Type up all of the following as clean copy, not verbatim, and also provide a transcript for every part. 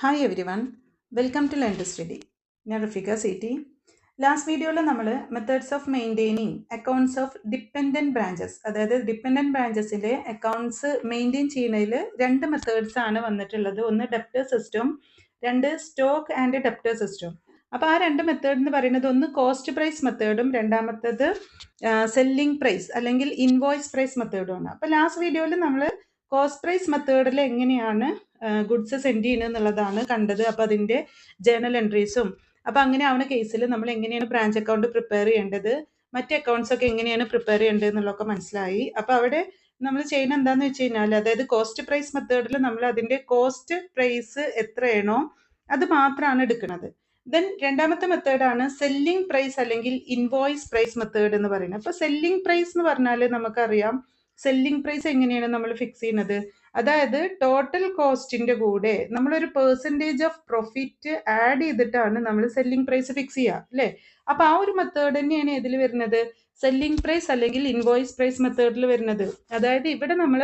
Hi everyone, welcome to learn to study. ഞാൻ റഫീഖ സീറ്റി. Last വീഡിയോയിൽ നമ്മൾ methods of maintaining accounts of dependent branches, അതായത് dependent ബ്രാഞ്ചസിലെ അക്കൗണ്ട്സ് മെയിൻറ്റെയിൻ ചെയ്യുന്നതിൽ രണ്ട് മെത്തേഡ്സ് ആണ് വന്നിട്ടുള്ളത്. ഒന്ന് ഡെപ്റ്റർ സിസ്റ്റം, രണ്ട് സ്റ്റോക്ക് ആൻഡ് ഡെപ്റ്റർ സിസ്റ്റം. അപ്പോൾ ആ രണ്ട് മെത്തേഡ് എന്ന് പറയുന്നത് ഒന്ന് കോസ്റ്റ് പ്രൈസ് മെത്തേഡും രണ്ടാമത്തേത് സെല്ലിംഗ് പ്രൈസ് അല്ലെങ്കിൽ ഇൻവോയ്സ് പ്രൈസ് മെത്തേഡുമാണ്. അപ്പോൾ ലാസ്റ്റ് വീഡിയോയിൽ നമ്മൾ കോസ്റ്റ് പ്രൈസ് മെത്തേഡിൽ എങ്ങനെയാണ് ഗുഡ്സ് സെൻഡ് ചെയ്യുന്നത് എന്നുള്ളതാണ് കണ്ടത്. അപ്പോൾ അതിൻ്റെ ജേണൽ എൻട്രീസും അപ്പോൾ അങ്ങനെ ആവുന്ന കേസിൽ നമ്മൾ എങ്ങനെയാണ് ബ്രാഞ്ച് അക്കൗണ്ട് പ്രിപ്പയർ ചെയ്യേണ്ടത്, മറ്റ് അക്കൗണ്ട്സ് ഒക്കെ എങ്ങനെയാണ് പ്രിപ്പയർ ചെയ്യേണ്ടത് എന്നുള്ളതൊക്കെ മനസ്സിലായി. അപ്പോൾ അവിടെ നമ്മൾ ചെയ്യുന്ന എന്താണെന്ന് വെച്ച് കഴിഞ്ഞാൽ, അതായത് കോസ്റ്റ് പ്രൈസ് മെത്തേഡിൽ നമ്മൾ അതിൻ്റെ കോസ്റ്റ് പ്രൈസ് എത്രയാണോ അത് മാത്രമാണ് എടുക്കുന്നത്. ദെൻ രണ്ടാമത്തെ മെത്തേഡാണ് സെല്ലിംഗ് പ്രൈസ് അല്ലെങ്കിൽ ഇൻവോയ്സ് പ്രൈസ് മെത്തേഡ് എന്ന് പറയുന്നത്. അപ്പോൾ സെല്ലിംഗ് പ്രൈസ് എന്ന് പറഞ്ഞാൽ നമുക്കറിയാം സെല്ലിംഗ് പ്രൈസ് എങ്ങനെയാണ് നമ്മൾ ഫിക്സ് ചെയ്യുന്നത്. അതായത് ടോട്ടൽ കോസ്റ്റിന്റെ കൂടെ നമ്മളൊരു പെർസെൻറ്റേജ് ഓഫ് പ്രോഫിറ്റ് ആഡ് ചെയ്തിട്ടാണ് നമ്മൾ സെല്ലിംഗ് പ്രൈസ് ഫിക്സ് ചെയ്യുക, അല്ലേ? അപ്പൊ ആ ഒരു മെത്തേഡ് തന്നെയാണ് ഇതിൽ വരുന്നത്, സെല്ലിംഗ് പ്രൈസ് അല്ലെങ്കിൽ ഇൻവോയ്സ് പ്രൈസ് മെത്തേഡിൽ വരുന്നത്. അതായത് ഇവിടെ നമ്മൾ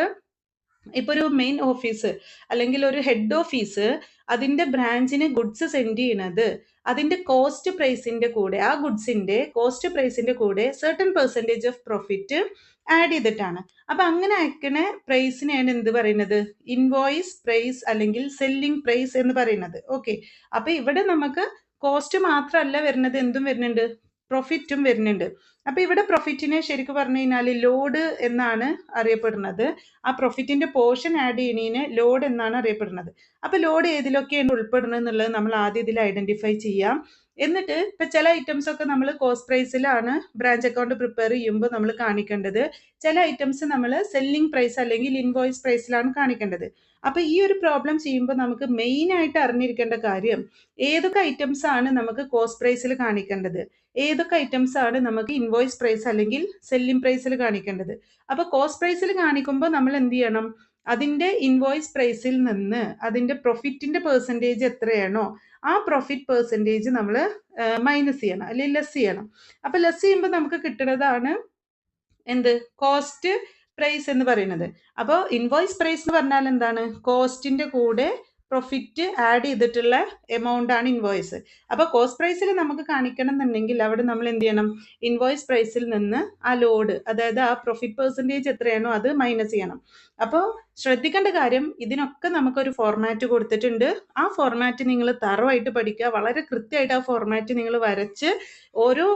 ഇപ്പൊ ഒരു മെയിൻ ഓഫീസ് അല്ലെങ്കിൽ ഒരു ഹെഡ് ഓഫീസ് അതിന്റെ ബ്രാഞ്ചിന് ഗുഡ്സ് സെൻഡ് ചെയ്യണത് അതിന്റെ കോസ്റ്റ് പ്രൈസിന്റെ കൂടെ, ആ ഗുഡ്സിന്റെ കോസ്റ്റ് പ്രൈസിന്റെ കൂടെ certain percentage of profit add ചെയ്തിട്ടാണ്. അപ്പൊ അങ്ങനെ അയക്കണ പ്രൈസിനെയാണ് എന്ത് പറയുന്നത്, ഇൻവോയ്സ് പ്രൈസ് അല്ലെങ്കിൽ സെല്ലിംഗ് പ്രൈസ് എന്ന് പറയുന്നത്. ഓക്കെ, അപ്പൊ ഇവിടെ നമുക്ക് കോസ്റ്റ് മാത്രമല്ല വരുന്നത്, എന്തും വരുന്നുണ്ട്, പ്രോഫിറ്റും വരുന്നുണ്ട്. അപ്പൊ ഇവിടെ പ്രോഫിറ്റിനെ ശരിക്കും പറഞ്ഞു കഴിഞ്ഞാൽ ലോഡ് എന്നാണ് അറിയപ്പെടുന്നത്. ആ പ്രോഫിറ്റിന്റെ പോർഷൻ ആഡ് ചെയ്യുന്നതിന് ലോഡ് എന്നാണ് അറിയപ്പെടുന്നത്. അപ്പൊ ലോഡ് ഏതിലൊക്കെയാണ് ഉൾപ്പെടുന്നത് എന്നുള്ളത് നമ്മൾ ആദ്യം ഇതിൽ ഐഡന്റിഫൈ ചെയ്യാം. എന്നിട്ട് ഇപ്പൊ ചില ഐറ്റംസ് ഒക്കെ നമ്മൾ കോസ്റ്റ് പ്രൈസിലാണ് ബ്രാഞ്ച് അക്കൗണ്ട് പ്രിപ്പയർ ചെയ്യുമ്പോൾ നമ്മൾ കാണിക്കേണ്ടത്, ചില ഐറ്റംസ് നമ്മൾ സെല്ലിംഗ് പ്രൈസ് അല്ലെങ്കിൽ ഇൻവോയ്സ് പ്രൈസിലാണ് കാണിക്കേണ്ടത്. അപ്പൊ ഈ ഒരു പ്രോബ്ലം ചെയ്യുമ്പോൾ നമുക്ക് മെയിൻ ആയിട്ട് അറിഞ്ഞിരിക്കേണ്ട കാര്യം, ഏതൊക്കെ ഐറ്റംസ് ആണ് നമുക്ക് കോസ്റ്റ് പ്രൈസിൽ കാണിക്കേണ്ടത്, ഏതൊക്കെ ഐറ്റംസ് ആണ് നമുക്ക് ഇൻവോയ്സ് പ്രൈസ് അല്ലെങ്കിൽ സെല്ലിംഗ് പ്രൈസിൽ കാണിക്കേണ്ടത്. അപ്പൊ കോസ്റ്റ് പ്രൈസിൽ കാണിക്കുമ്പോൾ നമ്മൾ എന്ത് ചെയ്യണം, അതിന്റെ ഇൻവോയ്സ് പ്രൈസിൽ നിന്ന് അതിന്റെ പ്രോഫിറ്റിന്റെ പെർസെൻറ്റേജ് എത്രയാണോ ആ പ്രോഫിറ്റ് പെർസെൻറ്റേജ് നമ്മൾ മൈനസ് ചെയ്യണം അല്ലെങ്കിൽ ലെസ് ചെയ്യണം. അപ്പൊ ലെസ് ചെയ്യുമ്പോൾ നമുക്ക് കിട്ടുന്നതാണ് എന്ത്, കോസ്റ്റ് പ്രൈസ് എന്ന് പറയുന്നത്. അപ്പോൾ ഇൻവോയ്സ് പ്രൈസ് എന്ന് പറഞ്ഞാൽ എന്താണ്, കോസ്റ്റിന്റെ കൂടെ പ്രോഫിറ്റ് ആഡ് ചെയ്തിട്ടുള്ള എമൗണ്ട് ആണ് ഇൻവോയ്സ്. അപ്പോൾ കോസ്റ്റ് പ്രൈസിൽ നമുക്ക് കാണിക്കണം എന്നുണ്ടെങ്കിൽ അവിടെ നമ്മൾ എന്ത് ചെയ്യണം, ഇൻവോയ്സ് പ്രൈസിൽ നിന്ന് ആ ലോഡ്, അതായത് ആ പ്രോഫിറ്റ് പെർസെൻറ്റേജ് എത്രയാണോ അത് മൈനസ് ചെയ്യണം. അപ്പോൾ ശ്രദ്ധിക്കേണ്ട കാര്യം, ഇതിനൊക്കെ നമുക്കൊരു ഫോർമാറ്റ് കൊടുത്തിട്ടുണ്ട്. ആ ഫോർമാറ്റ് നിങ്ങൾ തറവായിട്ട് പഠിക്കുക, വളരെ കൃത്യമായിട്ട് ആ ഫോർമാറ്റ് നിങ്ങൾ വരച്ച് ഓരോ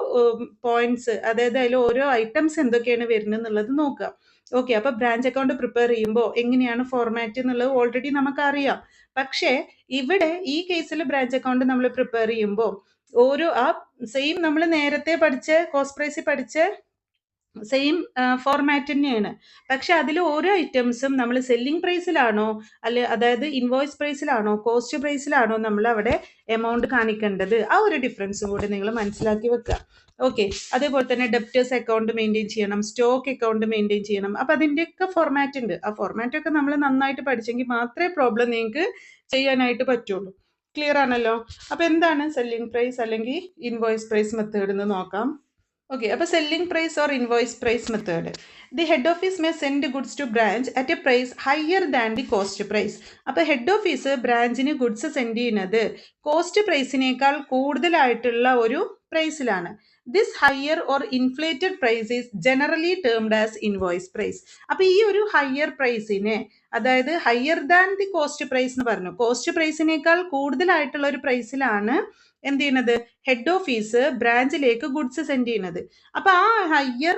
പോയിന്റ്സ്, അതായത് അതിൽ ഓരോ ഐറ്റംസ് എന്തൊക്കെയാണ് വരുന്നത് എന്നുള്ളത് നോക്കുക. ഓക്കെ, അപ്പൊ ബ്രാഞ്ച് അക്കൗണ്ട് പ്രിപ്പയർ ചെയ്യുമ്പോൾ എങ്ങനെയാണ് ഫോർമാറ്റ് എന്നുള്ളത് ഓൾറെഡി നമുക്കറിയാം. പക്ഷേ ഇവിടെ ഈ കേസിൽ ബ്രാഞ്ച് അക്കൗണ്ട് നമ്മൾ പ്രിപ്പയർ ചെയ്യുമ്പോൾ ഓരോ ആ സെയിം നമ്മൾ നേരത്തെ പഠിച്ച കോസ്റ്റ് പ്രൈസിൽ പഠിച്ച സെയിം ഫോർമാറ്റ് തന്നെയാണ്. പക്ഷെ അതിൽ ഓരോ ഐറ്റംസും നമ്മൾ സെല്ലിംഗ് പ്രൈസിലാണോ അതായത് ഇൻവോയ്സ് പ്രൈസിലാണോ കോസ്റ്റ് പ്രൈസിലാണോ നമ്മൾ അവിടെ എമൗണ്ട് കാണിക്കേണ്ടത്, ആ ഒരു ഡിഫറൻസും കൂടി നിങ്ങൾ മനസ്സിലാക്കി വെക്കുക. ഓക്കെ, അതേപോലെ തന്നെ ഡെപ്റ്റേഴ്സ് അക്കൗണ്ട് മെയിൻറ്റെയിൻ ചെയ്യണം, സ്റ്റോക്ക് അക്കൗണ്ട് മെയിൻറ്റെയിൻ ചെയ്യണം. അപ്പം അതിൻ്റെയൊക്കെ ഫോർമാറ്റ് ഉണ്ട്. ആ ഫോർമാറ്റ് ഒക്കെ നമ്മൾ നന്നായിട്ട് പഠിച്ചെങ്കിൽ മാത്രമേ പ്രോബ്ലം നിങ്ങൾക്ക് ചെയ്യാനായിട്ട് പറ്റുള്ളൂ. ക്ലിയർ ആണല്ലോ? അപ്പം എന്താണ് സെല്ലിംഗ് പ്രൈസ് അല്ലെങ്കിൽ ഇൻവോയ്സ് പ്രൈസ് മെത്തേഡ് എന്ന് നോക്കാം. Okay, അപ്പോൾ selling price or invoice price method. The head office may send goods to branch at a price higher than the cost price. അപ്പോൾ ഹെഡ് ഓഫീസ് ബ്രാഞ്ചിന് goods send ചെയ്യുന്നത് cost പ്രൈസിനേക്കാൾ കൂടുതലായിട്ടുള്ള ഒരു പ്രൈസിലാണ്. This higher or inflated price is generally termed as invoice price. അപ്പോൾ ഈ ഒരു ഹയർ പ്രൈസിനെ, അതായത് higher than the cost price എന്ന് പറഞ്ഞു, കോസ്റ്റ് പ്രൈസിനേക്കാൾ കൂടുതലായിട്ടുള്ള ഒരു പ്രൈസിലാണ് എന്ത് ചെയ്യുന്നത്, ഹെഡ് ഓഫീസ് ബ്രാഞ്ചിലേക്ക് ഗുഡ്സ് സെൻഡ് ചെയ്യുന്നത്. അപ്പൊ ആ ഹയർ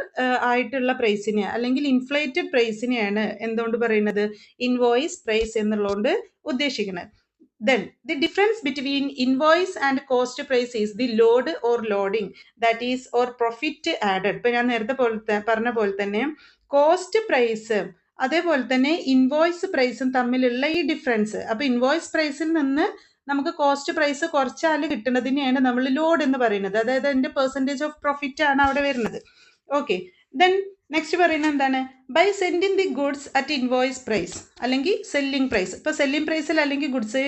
ആയിട്ടുള്ള പ്രൈസിനെ അല്ലെങ്കിൽ ഇൻഫ്ലേറ്റഡ് പ്രൈസിനെയാണ് എന്തുകൊണ്ട് പറയുന്നത്, ഇൻവോയ്സ് പ്രൈസ് എന്നുള്ളതുകൊണ്ട് ഉദ്ദേശിക്കുന്നത്. Then the difference between invoice and cost price is the load or loading, that is or profit added. ഇപ്പൊ ഞാൻ നേരത്തെ പറഞ്ഞ പോലെ തന്നെ കോസ്റ്റ് പ്രൈസ് അതേപോലെ തന്നെ ഇൻവോയ്സ് പ്രൈസും തമ്മിലുള്ള ഈ ഡിഫറൻസ്. അപ്പൊ ഇൻവോയ്സ് പ്രൈസിൽ നിന്ന് നമുക്ക് കോസ്റ്റ് പ്രൈസ് കുറച്ചാൽ കിട്ടുന്നതിനെയാണ് നമ്മൾ ലോഡ് എന്ന് പറയുന്നത്. അതായത് അതിന്റെ പെർസെൻറ്റേജ് ഓഫ് പ്രോഫിറ്റ് ആണ് അവിടെ വരുന്നത്. ഓക്കെ, ദെൻ നെക്സ്റ്റ് പറയുന്നത് എന്താണ്, by sending the goods at invoice price അല്ലെങ്കിൽ സെല്ലിംഗ് പ്രൈസ്. ഇപ്പൊ സെല്ലിംഗ് പ്രൈസിൽ അല്ലെങ്കിൽ ഗുഡ്സ്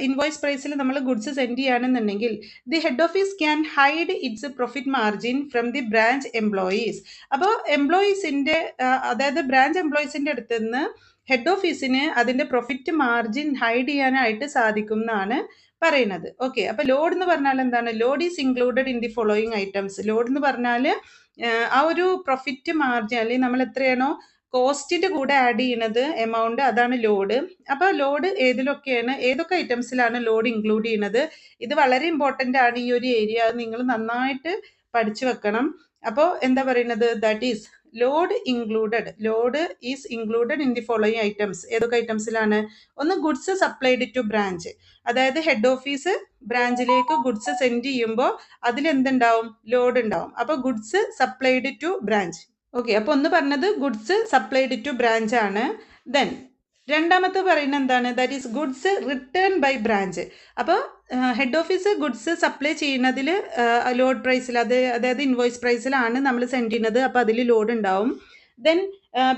ഇൻവോയ്സ് പ്രൈസിൽ നമ്മൾ ഗുഡ്സ് സെൻഡ് ചെയ്യുകയാണെന്നുണ്ടെങ്കിൽ the head office can hide its profit margin from the branch employees. അപ്പോൾ എംപ്ലോയീസിന്റെ, അതായത് ബ്രാഞ്ച് എംപ്ലോയീസിന്റെ അടുത്ത് നിന്ന് ഹെഡ് ഓഫീസിന് അതിൻ്റെ പ്രൊഫിറ്റ് മാർജിൻ ഹൈഡ് ചെയ്യാനായിട്ട് സാധിക്കും എന്നാണ് പറയുന്നത്. ഓക്കെ, അപ്പോൾ ലോഡ് എന്ന് പറഞ്ഞാൽ എന്താണ്? Load is included in the following items. Load എന്ന് പറഞ്ഞാൽ ആ ഒരു പ്രൊഫിറ്റ് മാർജിൻ അല്ലെങ്കിൽ നമ്മൾ എത്രയാണോ കോസ്റ്റിൻ്റെ കൂടെ ആഡ് ചെയ്യുന്നത് എമൗണ്ട്, അതാണ് ലോഡ്. അപ്പോൾ ലോഡ് ഏതൊക്കെ ഐറ്റംസിലാണ് ലോഡ് ഇൻക്ലൂഡ് ചെയ്യുന്നത്? ഇത് വളരെ ഇമ്പോർട്ടൻ്റ് ആണ് ഈ ഒരു ഏരിയ. നിങ്ങൾ നന്നായിട്ട് പഠിച്ചു വെക്കണം. അപ്പോൾ എന്താ പറയുന്നത്? That is load is included in the following items. ഏതൊക്കെ ഐറ്റംസിലാണ്? ഒന്ന്, ഗുഡ്സ് സപ്ലൈഡ് ടു ബ്രാഞ്ച്. അതായത് ഹെഡ് ഓഫീസ് ബ്രാഞ്ചിലേക്ക് ഗുഡ്സ് സെൻഡ് ചെയ്യുമ്പോൾ അതിലെന്തുണ്ടാവും? ലോഡ് ഉണ്ടാവും. അപ്പോൾ goods supplied to branch. Okay, അപ്പോൾ ഒന്ന് പറഞ്ഞത് ഗുഡ്സ് സപ്ലൈഡ് ടു ബ്രാഞ്ച് ആണ്. ദെൻ രണ്ടാമത്തെ പറയുന്നത് എന്താണ്? That is goods return by branch. അപ്പോൾ ഹെഡ് ഓഫീസ് ഗുഡ്സ് സപ്ലൈ ചെയ്യുന്നതിൽ ലോഡ് പ്രൈസിൽ, അതായത് ഇൻവോയ്സ് പ്രൈസിലാണ് നമ്മൾ സെൻഡ് ചെയ്യുന്നത്. അപ്പോൾ അതിൽ ലോഡ് ഉണ്ടാവും. ദെൻ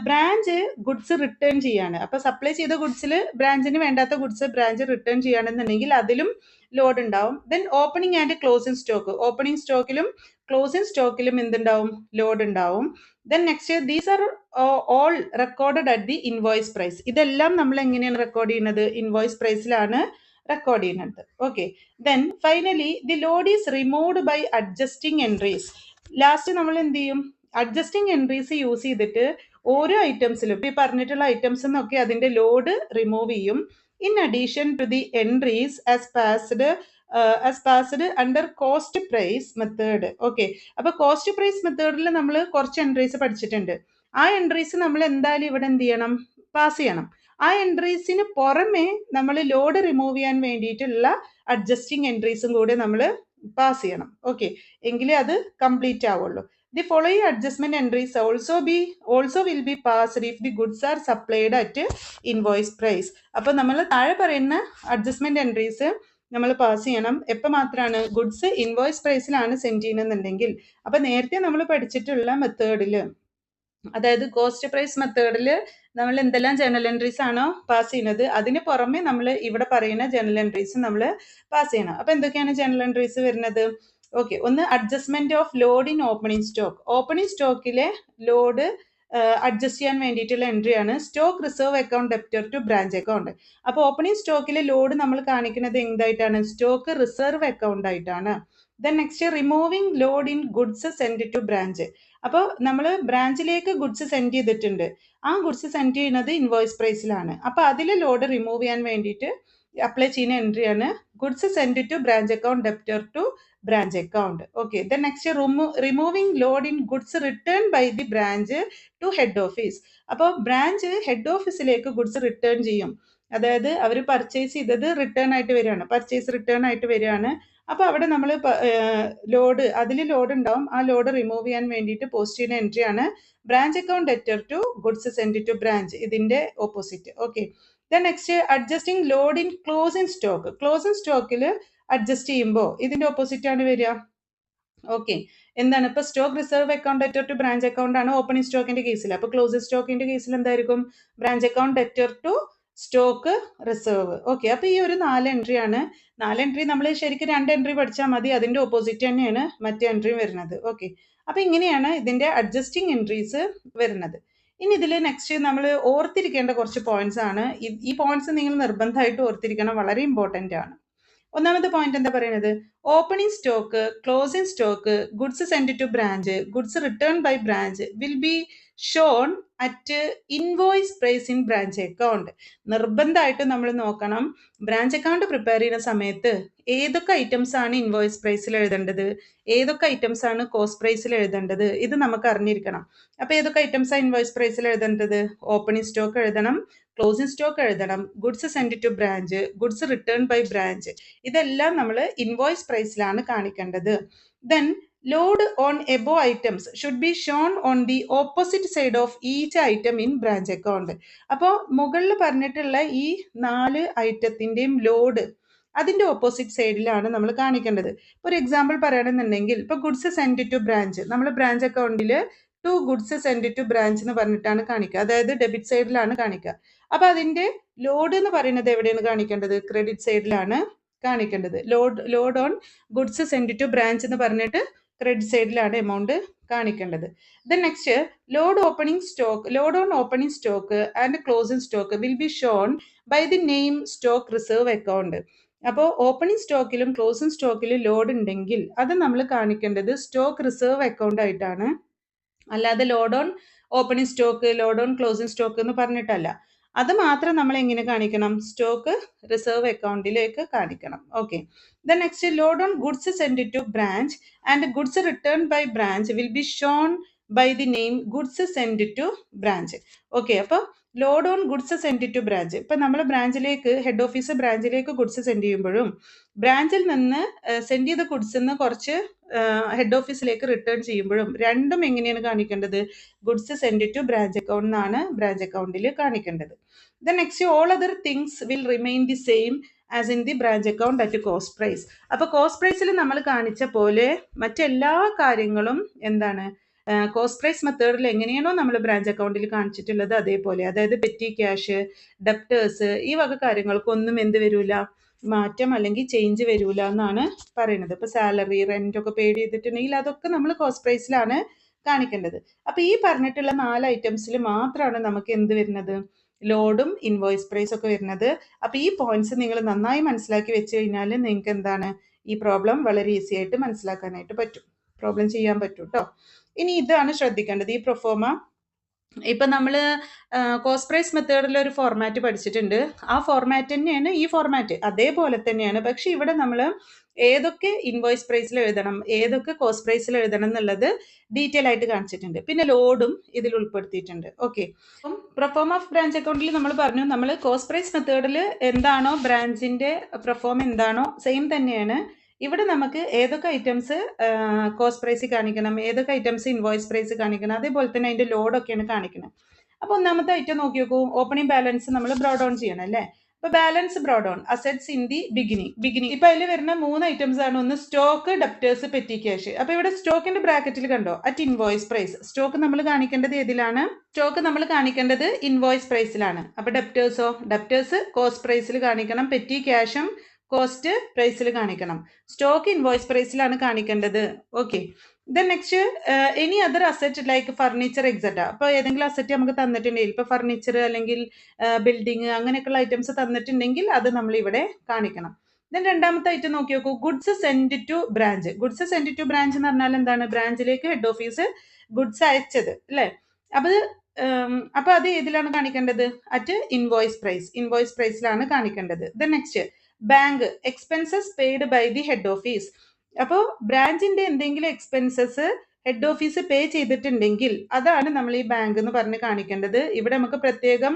ബ്രാഞ്ച് ഗുഡ്സ് റിട്ടേൺ ചെയ്യാണ്. അപ്പോൾ സപ്ലൈ ചെയ്ത ഗുഡ്സിൽ ബ്രാഞ്ചിന് വേണ്ടാത്ത ഗുഡ്സ് ബ്രാഞ്ച് റിട്ടേൺ ചെയ്യുകയാണെന്നുണ്ടെങ്കിൽ അതിലും ലോഡ് ഉണ്ടാവും. Then opening and closing stock. Opening സ്റ്റോക്കിലും ക്ലോസിംഗ് സ്റ്റോക്കിലും എന്തുണ്ടാവും? ലോഡ് ഉണ്ടാവും. Then next, these are all recorded at the invoice price. ഇതെല്ലാം നമ്മൾ എങ്ങനെയാണ് റെക്കോർഡ് ചെയ്യുന്നത്? ഇൻവോയ്സ് പ്രൈസിലാണ് റെക്കോർഡ് ചെയ്യുന്നത്. Okay, then finally the load is removed by adjusting entries. Last നമ്മൾ എന്ത് ചെയ്യും? അഡ്ജസ്റ്റിംഗ് എൻട്രീസ് യൂസ് ചെയ്തിട്ട് ഓരോ ഐറ്റംസിലും, ഈ പറഞ്ഞിട്ടുള്ള ഐറ്റംസ് എന്നൊക്കെ അതിൻ്റെ ലോഡ് റിമൂവ് ചെയ്യും. In addition to the entries as passed under cost price method. Okay, അപ്പോൾ കോസ്റ്റ് പ്രൈസ് മെത്തേഡിൽ നമ്മൾ കുറച്ച് എൻട്രീസ് പഠിച്ചിട്ടുണ്ട്. ആ എൻട്രീസ് നമ്മൾ എന്തായാലും ഇവിടെ എന്ത് ചെയ്യണം? പാസ് ചെയ്യണം. ആ എൻട്രീസിന് പുറമെ നമ്മൾ ലോഡ് റിമൂവ് ചെയ്യാൻ വേണ്ടിയിട്ടുള്ള അഡ്ജസ്റ്റിംഗ് എൻട്രീസും കൂടി നമ്മൾ പാസ് ചെയ്യണം. ഓക്കെ, എങ്കിലേ അത് കംപ്ലീറ്റ് ആവുള്ളൂ. The following adjustment entries also will be passed if the goods are supplied at invoice price. അപ്പോൾ നമ്മൾ താഴെ പറയുന്ന അഡ്ജസ്റ്റ്മെന്റ് എൻട്രീസ് നമ്മൾ പാസ് ചെയ്യണം. എപ്പോൾ മാത്രമാണ്? ഗുഡ്സ് ഇൻവോയ്സ് പ്രൈസിലാണ് സെൻഡ് ചെയ്യുന്നുണ്ടെങ്കിൽ. അപ്പോൾ നേരത്തെ നമ്മൾ പഠിച്ചിട്ടുള്ള മെത്തേഡിൽ, അതായത് കോസ്റ്റ് പ്രൈസ് മെത്തേഡിൽ നമ്മൾ എന്തെല്ലാം ജേർണൽ എൻട്രീസ് ആണോ പാസ് ചെയ്യുന്നത്, അതിന് പുറമെ നമ്മൾ ഇവിടെ പറയുന്ന ജേർണൽ എൻട്രീസ് നമ്മൾ പാസ് ചെയ്യണം. അപ്പോൾ എന്തൊക്കെയാണ് ജേർണൽ എൻട്രീസ് വരുന്നത്? ഓക്കെ, ഒന്ന്, adjustment of load in opening stock. Opening സ്റ്റോക്കിലെ ലോഡ് അഡ്ജസ്റ്റ് ചെയ്യാൻ വേണ്ടിയിട്ടുള്ള എൻട്രിയാണ് stock reserve account debtor to branch account. അപ്പോൾ ഓപ്പണിംഗ് സ്റ്റോക്കിലെ ലോഡ് നമ്മൾ കാണിക്കുന്നത് എന്തായിട്ടാണ്? സ്റ്റോക്ക് റിസർവ് അക്കൗണ്ട് ആയിട്ടാണ്. Then next, removing load in goods send to branch. അപ്പോൾ നമ്മൾ ബ്രാഞ്ചിലേക്ക് ഗുഡ്സ് സെൻഡ് ചെയ്തിട്ടുണ്ട്. ആ ഗുഡ്സ് സെൻഡ് ചെയ്യുന്നത് ഇൻവോയ്സ് പ്രൈസിലാണ്. അപ്പോൾ അതിൽ ലോഡ് റിമൂവ് ചെയ്യാൻ വേണ്ടിയിട്ട് അപ്ലൈ ചെയ്യുന്ന എൻട്രിയാണ് goods send to branch account debtor to branch account. Okay, then next, removing load in goods return by the branch to head office. അപ്പോൾ ബ്രാഞ്ച് ഹെഡ് ഓഫീസിലേക്ക് goods return ചെയ്യും. അതായത് അവർ പർച്ചേസ് ചെയ്തത് return ആയിട്ട് വരികയാണ്, പർച്ചേസ് റിട്ടേൺ ആയിട്ട് വരികയാണ്. അപ്പോൾ അവിടെ നമ്മൾ അതിൽ ലോഡ് ഉണ്ടാവും. ആ ലോഡ് റിമൂവ് ചെയ്യാൻ വേണ്ടിയിട്ട് പോസ്റ്റ് ചെയ്യുന്ന എൻട്രിയാണ് branch account debtor to goods send to branch. ഇതിന്റെ opposite. Okay, then next, adjusting load in closing stock. Closing സ്റ്റോക്കിൽ അഡ്ജസ്റ്റ് ചെയ്യുമ്പോൾ ഇതിന്റെ ഓപ്പോസിറ്റ് ആണ് വരിക. ഓക്കെ, എന്താണ്? ഇപ്പോൾ stock reserve account debtor to branch account ആണ് ഓപ്പണിംഗ് സ്റ്റോക്കിന്റെ കേസിൽ. അപ്പോൾ ക്ലോസിംഗ് സ്റ്റോക്കിന്റെ കേസിൽ എന്തായിരിക്കും? Branch account debtor to stock reserve. Okay, അപ്പോൾ ഈ ഒരു 4 എൻട്രി ആണ്. 4 എൻട്രി നമ്മൾ ശരിക്കും 2 എൻട്രി പഠിച്ചാൽ മതി. അതിന്റെ ഓപ്പോസിറ്റ് തന്നെയാണ് മറ്റേ എൻട്രി വരുന്നത്. ഓക്കെ, അപ്പോൾ ഇങ്ങനെയാണ് ഇതിന്റെ അഡ്ജസ്റ്റിംഗ് എൻട്രീസ് വരുന്നത്. ഇനി ഇതിൽ നെക്സ്റ്റ് നമ്മൾ ഓർത്തിരിക്കേണ്ട കുറച്ച് പോയിന്റ്സ് ആണ്. ഈ പോയിന്റ്സ് നിങ്ങൾ നിർബന്ധമായിട്ട് ഓർത്തിരിക്കണം, വളരെ ഇമ്പോർട്ടൻ്റ് ആണ്. ഒന്നാമത്തെ പോയിന്റ് എന്താ പറയുന്നത്? Opening stock, closing stock, goods send to branch, goods return by branch will be shown at invoice price in branch account. നിർബന്ധമായിട്ടും നമ്മൾ നോക്കണം, ബ്രാഞ്ച് അക്കൗണ്ട് പ്രിപ്പയർ ചെയ്യുന്ന സമയത്ത് ഏതൊക്കെ ഐറ്റംസ് ആണ് ഇൻവോയ്സ് പ്രൈസിൽ എഴുതേണ്ടത്, ഏതൊക്കെ ഐറ്റംസ് ആണ് കോസ്റ്റ് പ്രൈസിൽ എഴുതേണ്ടത്, ഇത് നമുക്ക് അറിഞ്ഞിരിക്കണം. അപ്പോൾ ഏതൊക്കെ ഐറ്റംസ് ആണ് ഇൻവോയ്സ് പ്രൈസിൽ എഴുതേണ്ടത്? ഓപ്പണിംഗ് സ്റ്റോക്ക് എഴുതണം, ക്ലോസിംഗ് സ്റ്റോക്ക് എഴുതണം, goods send to branch, goods return by branch. ഇതെല്ലാം നമ്മൾ ഇൻവോയ്സ് പ്രൈസിലാണ് കാണിക്കേണ്ടത്. Then load on above items should be shown on the opposite side of each item in branch account. അപ്പോൾ മുകളിൽ പറഞ്ഞിട്ടുള്ള ഈ 4 ഐറ്റത്തിൻ്റെയും ലോഡ് അതിൻ്റെ ഓപ്പോസിറ്റ് സൈഡിലാണ് നമ്മൾ കാണിക്കേണ്ടത്. ഒരു എക്സാമ്പിൾ പറയുകയാണെന്നുണ്ടെങ്കിൽ, ഇപ്പോൾ ഗുഡ്സ് സെൻഡ് ടു ബ്രാഞ്ച്, നമ്മൾ ബ്രാഞ്ച് അക്കൗണ്ടിൽ 2 ഗുഡ്സ് സെൻഡ് ടു ബ്രാഞ്ച് എന്ന് പറഞ്ഞിട്ടാണ് കാണിക്കുക, അതായത് ഡെബിറ്റ് സൈഡിലാണ് കാണിക്കുക. അപ്പോൾ അതിൻ്റെ ലോഡ് എന്ന് പറയുന്നത് എവിടെയാണ് കാണിക്കേണ്ടത്? ക്രെഡിറ്റ് സൈഡിലാണ് കാണിക്കേണ്ടത്. Load on goods send to branch എന്ന് പറഞ്ഞിട്ട് ക്രെഡിറ്റ് സൈഡിലാണ് എമൗണ്ട് കാണിക്കേണ്ടത്. Then next load on opening stock and closing stock will be shown by the name stock reserve account. അപ്പോൾ ഓപ്പണിംഗ് സ്റ്റോക്കിലും ക്ലോസിംഗ് സ്റ്റോക്കിലും ലോഡ് ഉണ്ടെങ്കിൽ അത് നമ്മൾ കാണിക്കേണ്ടത് സ്റ്റോക്ക് റിസർവ് അക്കൗണ്ട് ആയിട്ടാണ്, അല്ലാതെ load on opening stock, load on closing stock എന്ന് പറഞ്ഞിട്ടല്ല. അത് മാത്രം നമ്മൾ എങ്ങനെ കാണിക്കണം? സ്റ്റോക്ക് റിസർവ് അക്കൗണ്ടിലേക്ക് കാണിക്കണം. Okay. Then next load on goods send to branch and goods return by branch will be shown by the name goods send to branch. Okay. അപ്പോൾ load on goods send to branch, ഇപ്പം നമ്മൾ ബ്രാഞ്ചിലേക്ക്, head office ബ്രാഞ്ചിലേക്ക് goods send ചെയ്യുമ്പോഴും ബ്രാഞ്ചിൽ നിന്ന് send ചെയ്ത goods നിന്ന് കുറച്ച് ഹെഡ് ഓഫീസിലേക്ക് റിട്ടേൺ ചെയ്യുമ്പോഴും രണ്ടും എങ്ങനെയാണ് കാണിക്കേണ്ടത്? Goods send to branch account എന്നാണ് ബ്രാഞ്ച് അക്കൗണ്ടിൽ കാണിക്കേണ്ടത്. Then next all other things will remain the same as in the branch account at cost price. അപ്പോൾ കോസ്റ്റ് പ്രൈസിൽ നമ്മൾ കാണിച്ച പോലെ മറ്റെല്ലാ കാര്യങ്ങളും എന്താണ്, കോസ്റ്റ് പ്രൈസ് മെത്തേഡിൽ എങ്ങനെയാണോ നമ്മൾ ബ്രാഞ്ച് അക്കൗണ്ടിൽ കാണിച്ചിട്ടുള്ളത് അതേപോലെ, അതായത് പെറ്റി ക്യാഷ്, ഡെപ്റ്റേഴ്സ്, ഈ വക കാര്യങ്ങൾക്കൊന്നും എന്ത് വരില്ല, മാറ്റം അല്ലെങ്കിൽ ചേഞ്ച് വരില്ല എന്നാണ് പറയുന്നത്. ഇപ്പോൾ സാലറി, റെന്റ് ഒക്കെ പേ ചെയ്തിട്ടുണ്ടെങ്കിൽ അതൊക്കെ നമ്മൾ കോസ്റ്റ് പ്രൈസിലാണ് കാണിക്കേണ്ടത്. അപ്പോൾ ഈ പറഞ്ഞിട്ടുള്ള 4 ഐറ്റംസിൽ മാത്രമാണ് നമുക്ക് എന്ത് വരുന്നത്, ലോഡും ഇൻവോയ്സ് പ്രൈസ് ഒക്കെ വരുന്നത്. അപ്പോൾ ഈ പോയിന്റ്സ് നിങ്ങൾ നന്നായി മനസ്സിലാക്കി വെച്ച് കഴിഞ്ഞാൽ നിങ്ങൾക്ക് എന്താണ്, ഈ പ്രോബ്ലം വളരെ ഈസി ആയിട്ട് മനസ്സിലാക്കാനായിട്ട് പറ്റും, പ്രോബ്ലം ചെയ്യാൻ പറ്റും കേട്ടോ. ഇനി ഇതാണ് ശ്രദ്ധിക്കേണ്ടത്, ഈ പ്രൊഫോമ. ഇപ്പം നമ്മൾ കോസ്റ്റ് പ്രൈസ് മെത്തേഡിൽ ഒരു ഫോർമാറ്റ് പഠിച്ചിട്ടുണ്ട്. ആ ഫോർമാറ്റ് തന്നെയാണ് ഈ ഫോർമാറ്റ്, അതേപോലെ തന്നെയാണ്. പക്ഷെ ഇവിടെ നമ്മൾ ഏതൊക്കെ ഇൻവോയ്സ് പ്രൈസിൽ എഴുതണം, ഏതൊക്കെ കോസ്റ്റ് പ്രൈസിൽ എഴുതണം എന്നുള്ളത് ഡീറ്റെയിൽ ആയിട്ട് കാണിച്ചിട്ടുണ്ട്. പിന്നെ ലോഡും ഇതിൽ ഉൾപ്പെടുത്തിയിട്ടുണ്ട്. ഓക്കെ. അപ്പം പ്രൊഫോം ഓഫ് ബ്രാഞ്ച് അക്കൗണ്ടിൽ നമ്മൾ പറഞ്ഞു, നമ്മൾ കോസ്റ്റ് പ്രൈസ് മെത്തേഡിൽ എന്താണോ ബ്രാഞ്ചിന്റെ പ്രൊഫോം എന്താണോ സെയിം തന്നെയാണ് ഇവിടെ നമുക്ക് ഏതൊക്കെ ഐറ്റംസ് കോസ്റ്റ് പ്രൈസ് കാണിക്കണം, ഏതൊക്കെ ഐറ്റംസ് ഇൻവോയ്സ് പ്രൈസ് കാണിക്കണം, അതേപോലെ തന്നെ അതിന്റെ ലോഡൊക്കെയാണ് കാണിക്കണം. അപ്പോൾ ഒന്നാമത്തെ ഐറ്റം നോക്കി നോക്കൂ, ഓപ്പണിംഗ് ബാലൻസ് നമ്മൾ ബ്രോഡ് ഓൺ ചെയ്യണം അല്ലേ. അപ്പോൾ balance broad on assets in the beginning. ഇപ്പൊ അതിൽ വരുന്ന 3 ഐറ്റംസ് ആണ്. ഒന്ന് സ്റ്റോക്ക്, ഡെപ്റ്റേഴ്സ്, പെറ്റി ക്യാഷ്. അപ്പൊ ഇവിടെ സ്റ്റോക്കിന്റെ ബ്രാക്കറ്റിൽ കണ്ടോ, അറ്റ് ഇൻവോയ്സ് പ്രൈസ്. സ്റ്റോക്ക് നമ്മൾ കാണിക്കേണ്ടത് ഏതിലാണ്? സ്റ്റോക്ക് നമ്മൾ കാണിക്കേണ്ടത് ഇൻവോയ്സ് പ്രൈസിലാണ്. അപ്പൊ ഡെപ്റ്റേഴ്സ് കോസ്റ്റ് പ്രൈസിൽ കാണിക്കണം, പെറ്റി ക്യാഷും കോസ്റ്റ് പ്രൈസിൽ കാണിക്കണം. സ്റ്റോക്ക് ഇൻവോയ്സ് പ്രൈസിലാണ് കാണിക്കേണ്ടത്. Okay. Then next any other asset like furniture etcetera. അപ്പോൾ ഏതെങ്കിലും അസറ്റ് നമുക്ക് തന്നിട്ടുണ്ടെങ്കിൽ, ഇപ്പോൾ ഫർണിച്ചർ അല്ലെങ്കിൽ ബിൽഡിംഗ് അങ്ങനെയൊക്കെയുള്ള ഐറ്റംസ് തന്നിട്ടുണ്ടെങ്കിൽ അത് നമ്മൾ ഇവിടെ കാണിക്കണം. ദെൻ രണ്ടാമത്തെ ഐറ്റം നോക്കി നോക്കൂ, goods send to branch. Goods send to branch എന്ന് പറഞ്ഞാൽ എന്താണ്? ബ്രാഞ്ചിലേക്ക് ഹെഡ് ഓഫീസ് ഗുഡ്സ് അയച്ചത് അല്ലേ. അപ്പൊ അത് ഏതിലാണ് കാണിക്കേണ്ടത്? അറ്റ് ഇൻവോയ്സ് പ്രൈസിലാണ് കാണിക്കേണ്ടത്. Then next bank expenses paid by the head office. അപ്പോൾ ബ്രാഞ്ചിന്റെ എന്തെങ്കിലും എക്സ്പെൻസസ് ഹെഡ് ഓഫീസ് പേ ചെയ്തിട്ടുണ്ടെങ്കിൽ അതാണ് നമ്മൾ ഈ ബാങ്ക് എന്ന് പറഞ്ഞ് കാണിക്കേണ്ടത്. ഇവിടെ നമുക്ക് പ്രത്യേകം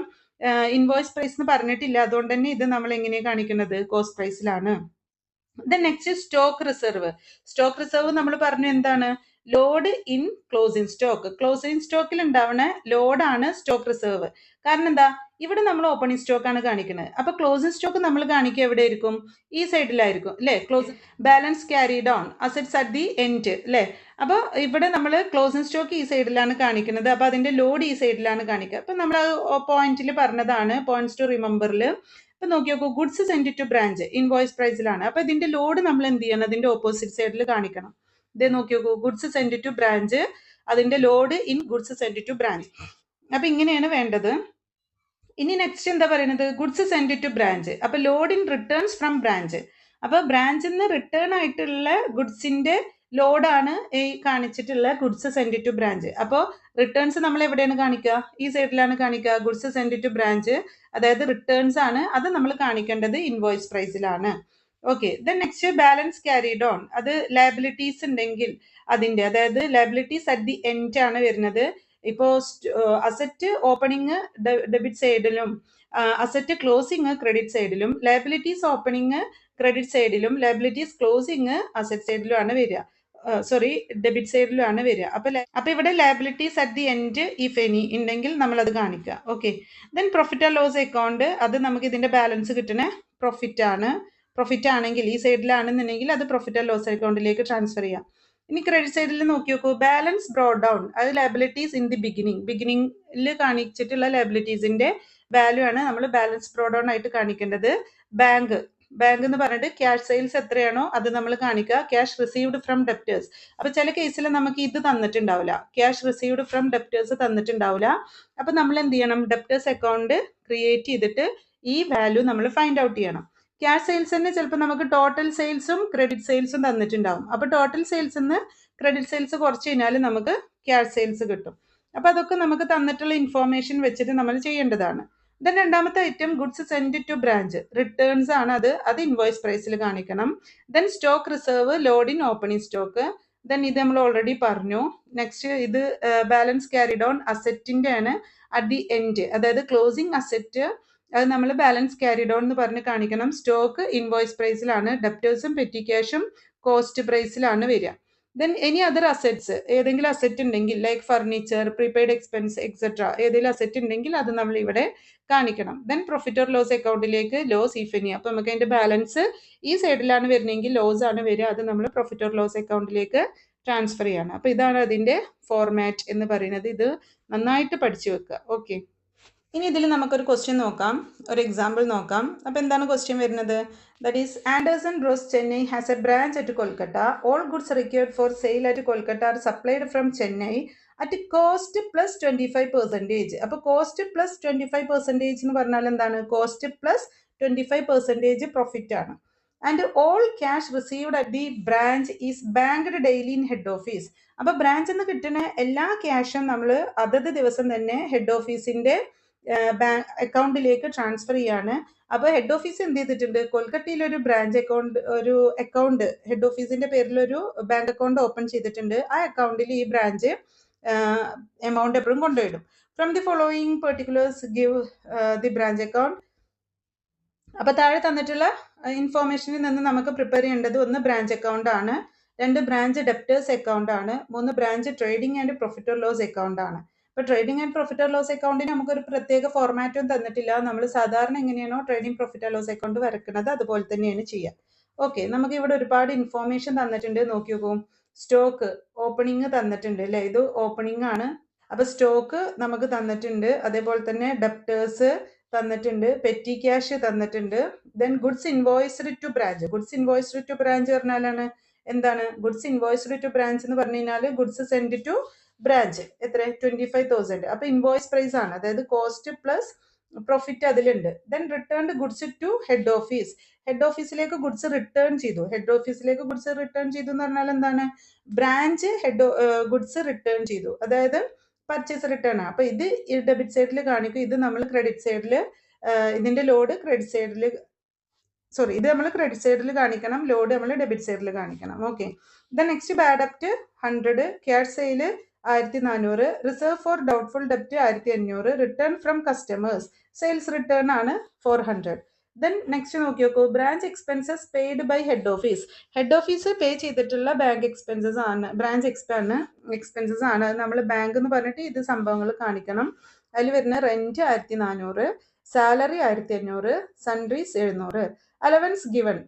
ഇൻവോയ്സ് പ്രൈസ് എന്ന് പറഞ്ഞിട്ടില്ല, അതുകൊണ്ട് തന്നെ ഇത് നമ്മൾ എങ്ങനെയാണ് കാണിക്കുന്നത്? കോസ്റ്റ് പ്രൈസിലാണ്. ദെൻ നെക്സ്റ്റ് സ്റ്റോക്ക് റിസർവ് നമ്മൾ പറഞ്ഞു എന്താണ്? ലോഡ് ഇൻ ക്ലോസിംഗ് സ്റ്റോക്കിൽ ഉണ്ടാവുന്ന ലോഡാണ് സ്റ്റോക്ക് റിസർവ്. കാരണം എന്താ, ഇവിടെ നമ്മൾ ഓപ്പണിംഗ് സ്റ്റോക്ക് ആണ് കാണിക്കുന്നത്. അപ്പൊ ക്ലോസിംഗ് സ്റ്റോക്ക് നമ്മൾ കാണിക്കുക എവിടെ ആയിരിക്കും? ഈ സൈഡിലായിരിക്കും അല്ലെ. Balance carried on assets at the end അല്ലെ. അപ്പൊ ഇവിടെ നമ്മൾ ക്ലോസിംഗ് സ്റ്റോക്ക് ഈ സൈഡിലാണ് കാണിക്കുന്നത്, അപ്പൊ അതിന്റെ ലോഡ് ഈ സൈഡിലാണ് കാണിക്കുക. അപ്പൊ നമ്മൾ പോയിന്റിൽ പറഞ്ഞതാണ്, പോയിന്റ്സ് ടു റിമെമ്പറിൽ. അപ്പൊ നോക്കി നോക്കൂ, goods send to branch invoice പ്രൈസിലാണ്. അപ്പൊ ഇതിന്റെ ലോഡ് നമ്മൾ എന്ത് ചെയ്യണം? അതിന്റെ ഓപ്പോസിറ്റ് സൈഡിൽ കാണിക്കണം. ഇതേ നോക്കി നോക്കൂ, ഗുഡ്സ് സെൻഡ് ടു ബ്രാഞ്ച്, അതിന്റെ load in goods send to branch. അപ്പൊ ഇങ്ങനെയാണ് വേണ്ടത്. ഇനി നെക്സ്റ്റ് എന്താ പറയുന്നത്? Goods send to branch. അപ്പൊ load in returns from branch. അപ്പൊ ബ്രാഞ്ചിൽ നിന്ന് റിട്ടേൺ ആയിട്ടുള്ള ഗുഡ്സിന്റെ ലോഡാണ് ഈ കാണിച്ചിട്ടുള്ള ഗുഡ്സ് സെൻഡ് ടു ബ്രാഞ്ച്. അപ്പോൾ റിട്ടേൺസ് നമ്മൾ എവിടെയാണ് കാണിക്കുക? ഈ സൈഡിലാണ് കാണിക്കുക. ഗുഡ്സ് സെൻഡ് ടു ബ്രാഞ്ച്, അതായത് റിട്ടേൺസ് ആണ്, അത് നമ്മൾ കാണിക്കേണ്ടത് ഇൻവോയ്സ് പ്രൈസിലാണ്. Okay. Then next balance carried on. അത് ലയബിലിറ്റീസ് ഉണ്ടെങ്കിൽ അതിന്റെ, അതായത് ലയബിലിറ്റീസ് അറ്റ് ദി എൻഡ് ആണ് വരുന്നത്. ഇപ്പോ അസറ്റ് ഓപ്പണിംഗ് ഡെബിറ്റ് സൈഡിലും അസറ്റ് ക്ലോസിംഗ് ക്രെഡിറ്റ് സൈഡിലും, ലയബിലിറ്റീസ് ഓപ്പണിംഗ് ക്രെഡിറ്റ് സൈഡിലും ലയബിലിറ്റീസ് ക്ലോസിംഗ് അസറ്റ് സൈഡിലുമാണ് വരിക. ഡെബിറ്റ് സൈഡിലാണ് വരിക. അപ്പൊ ഇവിടെ liabilities at the end if any ഉണ്ടെങ്കിൽ നമ്മൾ അത് കാണിക്കുക. Okay. Then profit and loss account. അത് നമുക്ക് ഇതിന്റെ ബാലൻസ് കിട്ടുന്ന പ്രോഫിറ്റ് ആണെങ്കിൽ ഈ സൈഡിലാണെന്നുണ്ടെങ്കിൽ അത് പ്രോഫിറ്റ് ആൻഡ് ലോസ് അക്കൗണ്ടിലേക്ക് ട്രാൻസ്ഫർ ചെയ്യാം. ഇനി ക്രെഡിറ്റ് സൈഡിൽ നോക്കി നോക്കൂ, ബാലൻസ് ബ്രോഡ് ഡൗൺ. അത് ലയബിലിറ്റീസ് ഇൻ ദി ബിഗിനിങ്ങിൽ കാണിച്ചിട്ടുള്ള ലയബിലിറ്റീസിന്റെ വാല്യൂ ആണ് നമ്മൾ ബാലൻസ് ബ്രോഡ് ഡൗൺ ആയിട്ട് കാണിക്കേണ്ടത്. ബാങ്ക് ബാങ്ക് എന്ന് പറഞ്ഞിട്ട് ക്യാഷ് സെയിൽസ് എത്രയാണോ അത് നമ്മൾ കാണിക്കുക, ക്യാഷ് റിസീവ്ഡ് ഫ്രം ഡെപ്റ്റേഴ്സ്. അപ്പോൾ ചില കേസിൽ നമുക്ക് ഇത് തന്നിട്ടുണ്ടാവില്ല, ക്യാഷ് റിസീവ്ഡ് ഫ്രം ഡെപ്റ്റേഴ്സ് തന്നിട്ടുണ്ടാവില്ല. അപ്പോൾ നമ്മൾ എന്ത് ചെയ്യണം, ഡെപ്റ്റേഴ്സ് അക്കൗണ്ട് ക്രിയേറ്റ് ചെയ്തിട്ട് ഈ വാല്യൂ നമ്മൾ ഫൈൻഡ് ഔട്ട് ചെയ്യണം. ക്യാഷ് സെയിൽസ് തന്നെ ചിലപ്പോൾ നമുക്ക് ടോട്ടൽ സെയിൽസും ക്രെഡിറ്റ് സെയിൽസും തന്നിട്ടുണ്ടാവും. അപ്പോൾ ടോട്ടൽ സെയിൽസിൽ നിന്ന് ക്രെഡിറ്റ് സെയിൽസ് കുറച്ച് കഴിഞ്ഞാൽ നമുക്ക് ക്യാഷ് സെയിൽസ് കിട്ടും. അപ്പോൾ അതൊക്കെ നമുക്ക് തന്നിട്ടുള്ള ഇൻഫോർമേഷൻ വെച്ചിട്ട് നമ്മൾ ചെയ്യേണ്ടതാണ്. ദെൻ രണ്ടാമത്തെ item goods send to branch, returns ആണ്. അത് ഇൻവോയ്സ് പ്രൈസിൽ കാണിക്കണം. Then stock reserve, load in opening stock. Then ഇത് നമ്മൾ ഓൾറെഡി പറഞ്ഞു. നെക്സ്റ്റ് ഇത് ബാലൻസ് ക്യാരിഡ് ഓൺ അസറ്റിൻ്റെ ആണ്. അറ്റ് ദി എൻഡ്, അതായത് ക്ലോസിംഗ് അസറ്റ് അത് നമ്മൾ ബാലൻസ് ക്യാരിഡ് ഓൺ എന്ന് പറഞ്ഞ് കാണിക്കണം. സ്റ്റോക്ക് ഇൻവോയ്സ് പ്രൈസിലാണ്, ഡെപ്റ്റേഴ്സും പെറ്റി ക്യാഷും കോസ്റ്റ് പ്രൈസിലാണ് വരിക. ദെൻ എനി അതർ അസറ്റ്സ്, ഏതെങ്കിലും അസറ്റ് ഉണ്ടെങ്കിൽ like furniture, prepaid expense etcetera, ഏതെങ്കിലും അസറ്റ് ഉണ്ടെങ്കിൽ അത് നമ്മൾ ഇവിടെ കാണിക്കണം. ദെൻ പ്രോഫിറ്റ് ഓർ ലോസ് അക്കൗണ്ടിലേക്ക് ലോസ് ഇഫ് എനി, അപ്പോൾ നമുക്ക് അതിൻ്റെ ബാലൻസ് ഈ സൈഡിലാണ് വരുന്നതെങ്കിൽ ലോസ് ആണ് വരിക, അത് നമ്മൾ പ്രോഫിറ്റ് ഓർ ലോസ് അക്കൗണ്ടിലേക്ക് ട്രാൻസ്ഫർ ചെയ്യണം. അപ്പോൾ ഇതാണ് അതിൻ്റെ ഫോർമാറ്റ് എന്ന് പറയുന്നത്. ഇത് നന്നായിട്ട് പഠിച്ചു വെക്കുക. ഓക്കെ, ഇനി ഇതിൽ നമുക്കൊരു ക്വസ്റ്റ്യൻ നോക്കാം, ഒരു എക്സാമ്പിൾ നോക്കാം. അപ്പോൾ എന്താണ് ക്വസ്റ്റ്യൻ വരുന്നത്? That is Anderson Bros Chennai has a branch at Kolkata. All goods required for sale at Kolkata are supplied from Chennai at cost plus 25%. അപ്പോൾ കോസ്റ്റ് പ്ലസ് 25% എന്ന് പറഞ്ഞാൽ എന്താണ്? കോസ്റ്റ് പ്ലസ് 25% പ്രോഫിറ്റ് ആണ്. And all cash received at the branch is banked daily in head office. അപ്പോൾ ബ്രാഞ്ചിൽ നിന്ന് കിട്ടുന്ന എല്ലാ ക്യാഷും നമ്മൾ അതത് ദിവസം തന്നെ ഹെഡ് ഓഫീസിൻ്റെ ബാങ്ക് അക്കൗണ്ടിലേക്ക് ട്രാൻസ്ഫർ ചെയ്യാണ്. അപ്പോൾ ഹെഡ് ഓഫീസ് എന്ത് ചെയ്തിട്ടുണ്ട്? കൊൽക്കത്തയിൽ ഒരു ബ്രാഞ്ച് അക്കൗണ്ട് ഹെഡ് ഓഫീസിന്റെ പേരിലൊരു ബാങ്ക് അക്കൗണ്ട് ഓപ്പൺ ചെയ്തിട്ടുണ്ട്. ആ അക്കൗണ്ടിൽ ഈ ബ്രാഞ്ച് എമൗണ്ട് എപ്പോഴും കൊണ്ടുപോയിടും. From the following particulars give the branch account. അപ്പോൾ താഴെ തന്നിട്ടുള്ള ഇൻഫോർമേഷനിൽ നിന്ന് നമുക്ക് പ്രിപ്പയർ ചെയ്യേണ്ടത്: 1 ബ്രാഞ്ച് അക്കൗണ്ട് ആണ്, 2 ബ്രാഞ്ച് ഡെപ്റ്റേഴ്സ് അക്കൗണ്ട് ആണ്, 3 branch trading and profit or loss account ആണ്. ഇപ്പോൾ trading and profit or loss അക്കൗണ്ടിന് നമുക്കൊരു പ്രത്യേക ഫോർമാറ്റും തന്നിട്ടില്ല. നമ്മൾ സാധാരണ എങ്ങനെയാണോ trading profit or loss account വരക്കുന്നത് അതുപോലെ തന്നെയാണ് ചെയ്യുക. ഓക്കെ, നമുക്ക് ഇവിടെ ഒരുപാട് ഇൻഫോർമേഷൻ തന്നിട്ടുണ്ട്. നോക്കി നോക്കൂ, സ്റ്റോക്ക് ഓപ്പണിംഗ് തന്നിട്ടുണ്ട് അല്ലേ, ഇത് ഓപ്പണിംഗ് ആണ്. അപ്പോൾ സ്റ്റോക്ക് നമുക്ക് തന്നിട്ടുണ്ട്, അതേപോലെ തന്നെ ഡെപ്റ്റേഴ്സ് തന്നിട്ടുണ്ട്, പെറ്റി ക്യാഷ് തന്നിട്ടുണ്ട്. Then goods invoiced to branch. Goods invoiced to branch പറഞ്ഞാലാണ് എന്താണ്? ഗുഡ്സ് ഇൻവോയ്സ്ഡ് ടു ബ്രാഞ്ച് എന്ന് പറഞ്ഞു കഴിഞ്ഞാൽ ഗുഡ്സ് സെൻഡ് ടു ബ്രാഞ്ച് എത്ര? 25,000. അപ്പോൾ ഇൻവോയ്സ് പ്രൈസ് ആണ്, അതായത് കോസ്റ്റ് പ്ലസ് പ്രോഫിറ്റ് അതിലുണ്ട്. Then returned goods to head office. Head ഓഫീസിലേക്ക് ഗുഡ്സ് റിട്ടേൺ ചെയ്തു. ഹെഡ് ഓഫീസിലേക്ക് ഗുഡ്സ് റിട്ടേൺ ചെയ്തു എന്ന് പറഞ്ഞാൽ എന്താണ്? ബ്രാഞ്ച് ഗുഡ്സ് റിട്ടേൺ ചെയ്തു, അതായത് പർച്ചേസ് റിട്ടേൺ ആണ്. അപ്പോൾ ഇത് ഡെബിറ്റ് സൈഡിൽ കാണിക്കും, ഇത് നമ്മൾ ക്രെഡിറ്റ് സൈഡിൽ, ഇതിന്റെ ലോഡ് ക്രെഡിറ്റ് സൈഡിൽ, സോറി ഇത് നമ്മൾ ക്രെഡിറ്റ് സൈഡിൽ കാണിക്കണം, ലോഡ് നമ്മൾ ഡെബിറ്റ് സൈഡിൽ കാണിക്കണം. ഓക്കെ, ദെൻ നെക്സ്റ്റ് ബാഡ് ഡെപ്റ്റ് 100, cash sale 1400, reserve for doubtful ഡെപ്റ്റ് 1500, return from customers sales return ആണ് 400. ദെൻ നെക്സ്റ്റ് നോക്കി നോക്കൂ, branch expenses paid by head office. Head office pay ചെയ്തിട്ടുള്ള ബാങ്ക് എക്സ്പെൻസസ് ആണ്, ബ്രാഞ്ച് എക്സ്പെൻസസ് ആണ്. നമ്മൾ ബാങ്ക് എന്ന് പറഞ്ഞിട്ട് ഇത് സംഭവങ്ങൾ കാണിക്കണം. അതിൽ വരുന്ന rent 1400, salary 1500, sundries 700, allowance given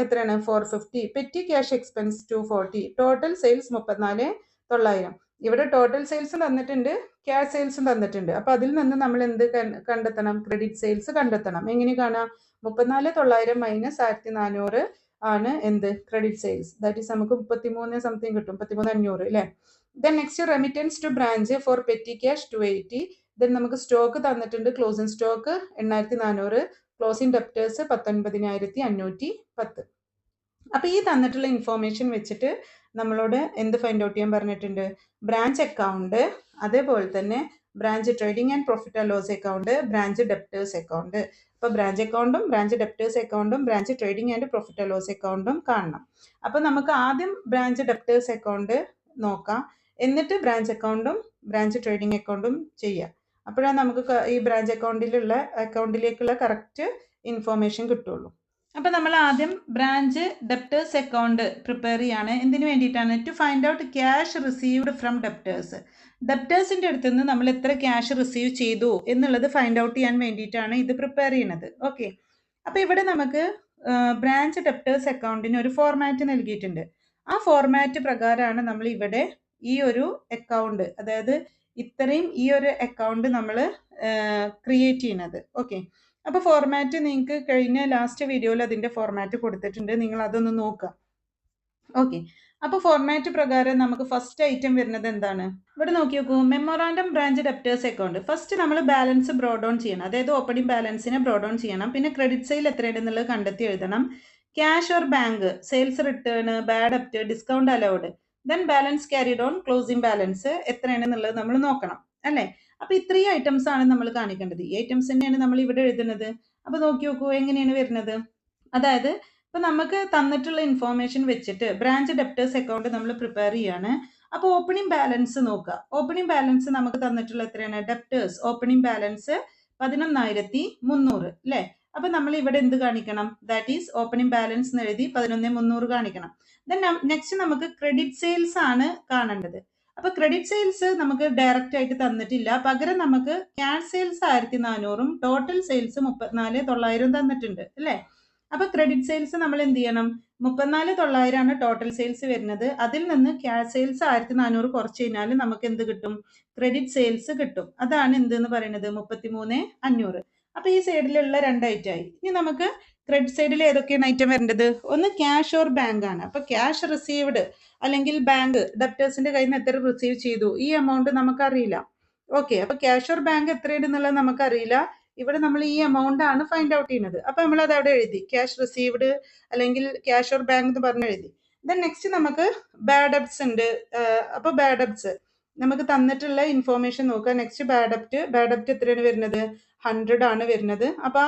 എത്രയാണ്? 450, petty cash expense 240, total sales 34,900. ഇവിടെ ടോട്ടൽ സെയിൽസ് തന്നിട്ടുണ്ട്, ക്യാഷ് സെയിൽസും തന്നിട്ടുണ്ട്. അപ്പോൾ അതിൽ നിന്ന് നമ്മൾ എന്ത് കണ്ടെത്തണം? ക്രെഡിറ്റ് സെയിൽസ് കണ്ടെത്തണം. എങ്ങനെ കാണാം? 34,900 മൈനസ് 1400 ആണ് എന്ത്? Credit sales. ദാറ്റ് ഈസ് നമുക്ക് 33 സംതിങ് കിട്ടും, 33,500 അല്ലേ. Then next remittance to branch for petty cash 280. Then നമുക്ക് സ്റ്റോക്ക് തന്നിട്ടുണ്ട്, ക്ലോസിംഗ് സ്റ്റോക്ക് 8,400, ക്ലോസിംഗ് ഡെപ്റ്റേഴ്സ് 19,510. അപ്പോൾ ഈ തന്നിട്ടുള്ള ഇൻഫോർമേഷൻ വെച്ചിട്ട് നമ്മളോട് എന്ത് ഫൈൻഡ് ഔട്ട് ചെയ്യാൻ പറഞ്ഞിട്ടുണ്ട്? ബ്രാഞ്ച് അക്കൗണ്ട്, അതേപോലെ തന്നെ branch trading and profit and loss account, branch debtors account. അപ്പോൾ ബ്രാഞ്ച് അക്കൗണ്ടും ബ്രാഞ്ച് ഡെപ്റ്റേഴ്സ് അക്കൗണ്ടും branch trading and profit and loss അക്കൗണ്ടും കാണണം. അപ്പോൾ നമുക്ക് ആദ്യം ബ്രാഞ്ച് ഡെപ്റ്റേഴ്സ് അക്കൗണ്ട് നോക്കാം, എന്നിട്ട് ബ്രാഞ്ച് അക്കൗണ്ടും ബ്രാഞ്ച് ട്രേഡിംഗ് അക്കൗണ്ടും ചെയ്യാം. അപ്പോഴാണ് നമുക്ക് ഈ ബ്രാഞ്ച് അക്കൗണ്ടിലേക്കുള്ള കറക്റ്റ് ഇൻഫോർമേഷൻ കിട്ടുള്ളൂ. അപ്പോൾ നമ്മൾ ആദ്യം ബ്രാഞ്ച് ഡെപ്റ്റേഴ്സ് അക്കൗണ്ട് പ്രിപ്പയർ ചെയ്യാണ്. എന്തിനു വേണ്ടിയിട്ടാണ്? To find out cash received from debtors. ഡെപ്റ്റേഴ്സിൻ്റെ അടുത്ത് നിന്ന് നമ്മൾ എത്ര ക്യാഷ് റിസീവ് ചെയ്തു എന്നുള്ളത് ഫൈൻഡ് ഔട്ട് ചെയ്യാൻ വേണ്ടിയിട്ടാണ് ഇത് പ്രിപ്പയർ ചെയ്യുന്നത്. ഓക്കെ, അപ്പോൾ ഇവിടെ നമുക്ക് ബ്രാഞ്ച് ഡെപ്റ്റേഴ്സ് അക്കൗണ്ടിന് ഒരു ഫോർമാറ്റ് നൽകിയിട്ടുണ്ട്. ആ ഫോർമാറ്റ് പ്രകാരമാണ് നമ്മൾ ഇവിടെ ഈ ഒരു അക്കൗണ്ട്, അതായത് ഇത്രയും ഈ ഒരു അക്കൗണ്ട് നമ്മൾ ക്രിയേറ്റ് ചെയ്യുന്നത്. ഓക്കെ, അപ്പോൾ ഫോർമാറ്റ് നിങ്ങൾക്ക് കഴിഞ്ഞ ലാസ്റ്റ് വീഡിയോയിൽ അതിൻ്റെ ഫോർമാറ്റ് കൊടുത്തിട്ടുണ്ട്, നിങ്ങൾ അതൊന്ന് നോക്കുക. ഓക്കെ, അപ്പോൾ ഫോർമാറ്റ് പ്രകാരം നമുക്ക് ഫസ്റ്റ് ഐറ്റം വരുന്നത് എന്താണ്? ഇവിടെ നോക്കി നോക്കൂ, memorandum branch debtors account. First നമ്മൾ ബാലൻസ് ബ്രോഡ് ഓൺ ചെയ്യണം, അതായത് ഓപ്പണിംഗ് ബാലൻസിനെ ബ്രോഡ് ഓൺ ചെയ്യണം. പിന്നെ ക്രെഡിറ്റ് സെയിൽ എത്രയുണ്ടെന്നുള്ളത് കണ്ടെത്തി എഴുതണം. Cash or bank, sales return, bad ഡെപ്റ്റ്, discount allowed, then balance carried on, closing balance എത്രയാണെന്നുള്ളത് നമ്മൾ നോക്കണം അല്ലേ. അപ്പോൾ ഇത്രയും ഐറ്റംസ് ആണ് നമ്മൾ കാണിക്കേണ്ടത്. ഈ ഐറ്റംസ് തന്നെയാണ് നമ്മൾ ഇവിടെ എഴുതുന്നത്. അപ്പോൾ നോക്കി നോക്കൂ എങ്ങനെയാണ് വരുന്നത്. അതായത് ഇപ്പൊ നമുക്ക് തന്നിട്ടുള്ള ഇൻഫോർമേഷൻ വെച്ചിട്ട് ബ്രാഞ്ച് ഡെപ്റ്റേഴ്സ് അക്കൗണ്ട് നമ്മൾ പ്രിപ്പയർ ചെയ്യാണ്. അപ്പോൾ ഓപ്പണിംഗ് ബാലൻസ് നോക്കുക. ഓപ്പണിംഗ് ബാലൻസ് നമുക്ക് തന്നിട്ടുള്ള എത്രയാണ്? ഡെപ്റ്റേഴ്സ് ഓപ്പണിംഗ് ബാലൻസ് 11,300 അല്ലേ. അപ്പൊ നമ്മൾ ഇവിടെ എന്ത് കാണിക്കണം? ദാറ്റ് ഈസ് ഓപ്പണിംഗ് ബാലൻസ് എന്ന് എഴുതി 11,300 കാണിക്കണം. ദെൻ നെക്സ്റ്റ് നമുക്ക് ക്രെഡിറ്റ് സെയിൽസ് ആണ് കാണേണ്ടത്. അപ്പൊ ക്രെഡിറ്റ് സെയിൽസ് നമുക്ക് ഡയറക്റ്റ് ആയിട്ട് തന്നിട്ടില്ല, പകരം നമുക്ക് ക്യാഷ് സെയിൽസ് 1,400ഉം ടോട്ടൽ സെയിൽസ് 34,900 തന്നിട്ടുണ്ട് അല്ലേ. അപ്പൊ ക്രെഡിറ്റ് സെയിൽസ് നമ്മൾ എന്ത് ചെയ്യണം? 34,900 ആണ് ടോട്ടൽ സെയിൽസ് വരുന്നത്. അതിൽ നിന്ന് ക്യാഷ് സെയിൽസ് 1,400 കുറച്ച് കഴിഞ്ഞാൽ നമുക്ക് എന്ത് കിട്ടും? ക്രെഡിറ്റ് സെയിൽസ് കിട്ടും. അതാണ് എന്തെന്ന് പറയുന്നത്? 33,500. അപ്പൊ ഈ സൈഡിലുള്ള രണ്ട് ഐറ്റമായി. ഇനി നമുക്ക് ക്രെഡിറ്റ് സൈഡിൽ ഏതൊക്കെയാണ് ഐറ്റം വരേണ്ടത്? ഒന്ന് ക്യാഷ് ഓർ ബാങ്ക് ആണ്. അപ്പൊ ക്യാഷ് റിസീവ്ഡ് അല്ലെങ്കിൽ ബാങ്ക് ഡെപ്റ്റേഴ്സിന്റെ കയ്യിൽ നിന്ന് എത്ര റിസീവ് ചെയ്തു, ഈ എമൗണ്ട് നമുക്കറിയില്ല. ഓക്കെ, അപ്പൊ ക്യാഷ് ഓർ ബാങ്ക് എത്രയുണ്ടെന്നുള്ളത് നമുക്കറിയില്ല. ഇവിടെ നമ്മൾ ഈ എമൗണ്ട് ആണ് ഫൈൻഡ് ഔട്ട് ചെയ്യുന്നത്. അപ്പൊ നമ്മൾ അത് അവിടെ എഴുതി, ക്യാഷ് റിസീവ്ഡ് അല്ലെങ്കിൽ ക്യാഷ് ഓർ ബാങ്ക് എന്ന് പറഞ്ഞ് എഴുതി. ദെൻ നെക്സ്റ്റ് നമുക്ക് ബാഡ് ഡെപ്റ്റ്സ് ഉണ്ട്. അപ്പൊ ബാഡ് ഡെപ്റ്റ്സ് നമുക്ക് തന്നിട്ടുള്ള ഇൻഫോർമേഷൻ നോക്കുക. നെക്സ്റ്റ് ബാഡ് ഡെപ്റ്റ് എത്രയാണ് വരുന്നത്? 100 ആണ് വരുന്നത്. അപ്പൊ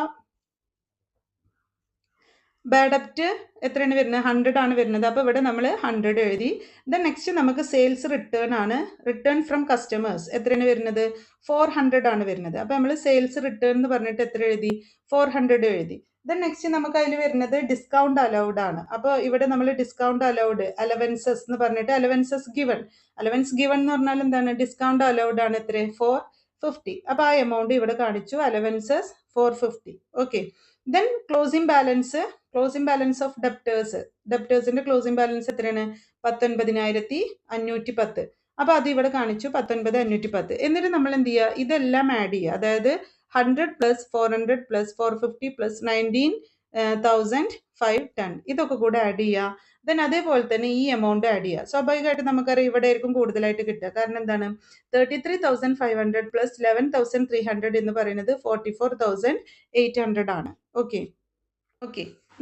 ബാഡ് ഡെപ്റ്റ് എത്രയാണ് വരുന്നത്? 100 ആണ് വരുന്നത്. അപ്പോൾ ഇവിടെ നമ്മൾ 100 എഴുതി. ദെൻ നെക്സ്റ്റ് നമുക്ക് സെയിൽസ് റിട്ടേൺ ആണ്. റിട്ടേൺ ഫ്രം കസ്റ്റമേഴ്സ് എത്രയാണ് വരുന്നത്? 400 ആണ് വരുന്നത്. അപ്പോൾ നമ്മൾ സെയിൽസ് റിട്ടേൺ എന്ന് പറഞ്ഞിട്ട് എത്ര എഴുതി? 400 എഴുതി. ദെൻ നെക്സ്റ്റ് നമുക്ക് അതിൽ വരുന്നത് ഡിസ്കൗണ്ട് അലൗഡ് ആണ്. അപ്പോൾ ഇവിടെ നമ്മൾ ഡിസ്കൗണ്ട് അലൗഡ്, അലവൻസസ് എന്ന് പറഞ്ഞിട്ട് അലവൻസസ് ഗിവൺ, അലവൻസ് ഗിവൺ എന്ന് പറഞ്ഞാൽ എന്താണ്? ഡിസ്കൗണ്ട് അലൗഡ് ആണ്. എത്ര? 450. അപ്പോൾ ആ എമൗണ്ട് ഇവിടെ കാണിച്ചു, allowances 450. Okay, then closing balance of ഡെപ്റ്റേഴ്സിന്റെ ക്ലോസിംഗ് ബാലൻസ് എത്രയാണ്? 19,510. അപ്പൊ അത് ഇവിടെ കാണിച്ചു 19,510. എന്നിട്ട് നമ്മൾ എന്ത് ചെയ്യുക? ഇതെല്ലാം ആഡ് ചെയ്യുക. അതായത് 100 പ്ലസ് 400 പ്ലസ് 450 പ്ലസ് 19,510 ഇതൊക്കെ കൂടെ ആഡ് ചെയ്യുക. ദെൻ അതേപോലെ തന്നെ ഈ എമൗണ്ട് ആഡ് ചെയ്യുക. സ്വാഭാവികമായിട്ട് നമുക്കറിയാം ഇവിടെ ആയിരിക്കും കൂടുതലായിട്ട് കിട്ടുക. കാരണം എന്താണ്? 33,500 പ്ലസ് 11,300 എന്ന് പറയുന്നത് 44,800 ആണ്. ഓക്കെ,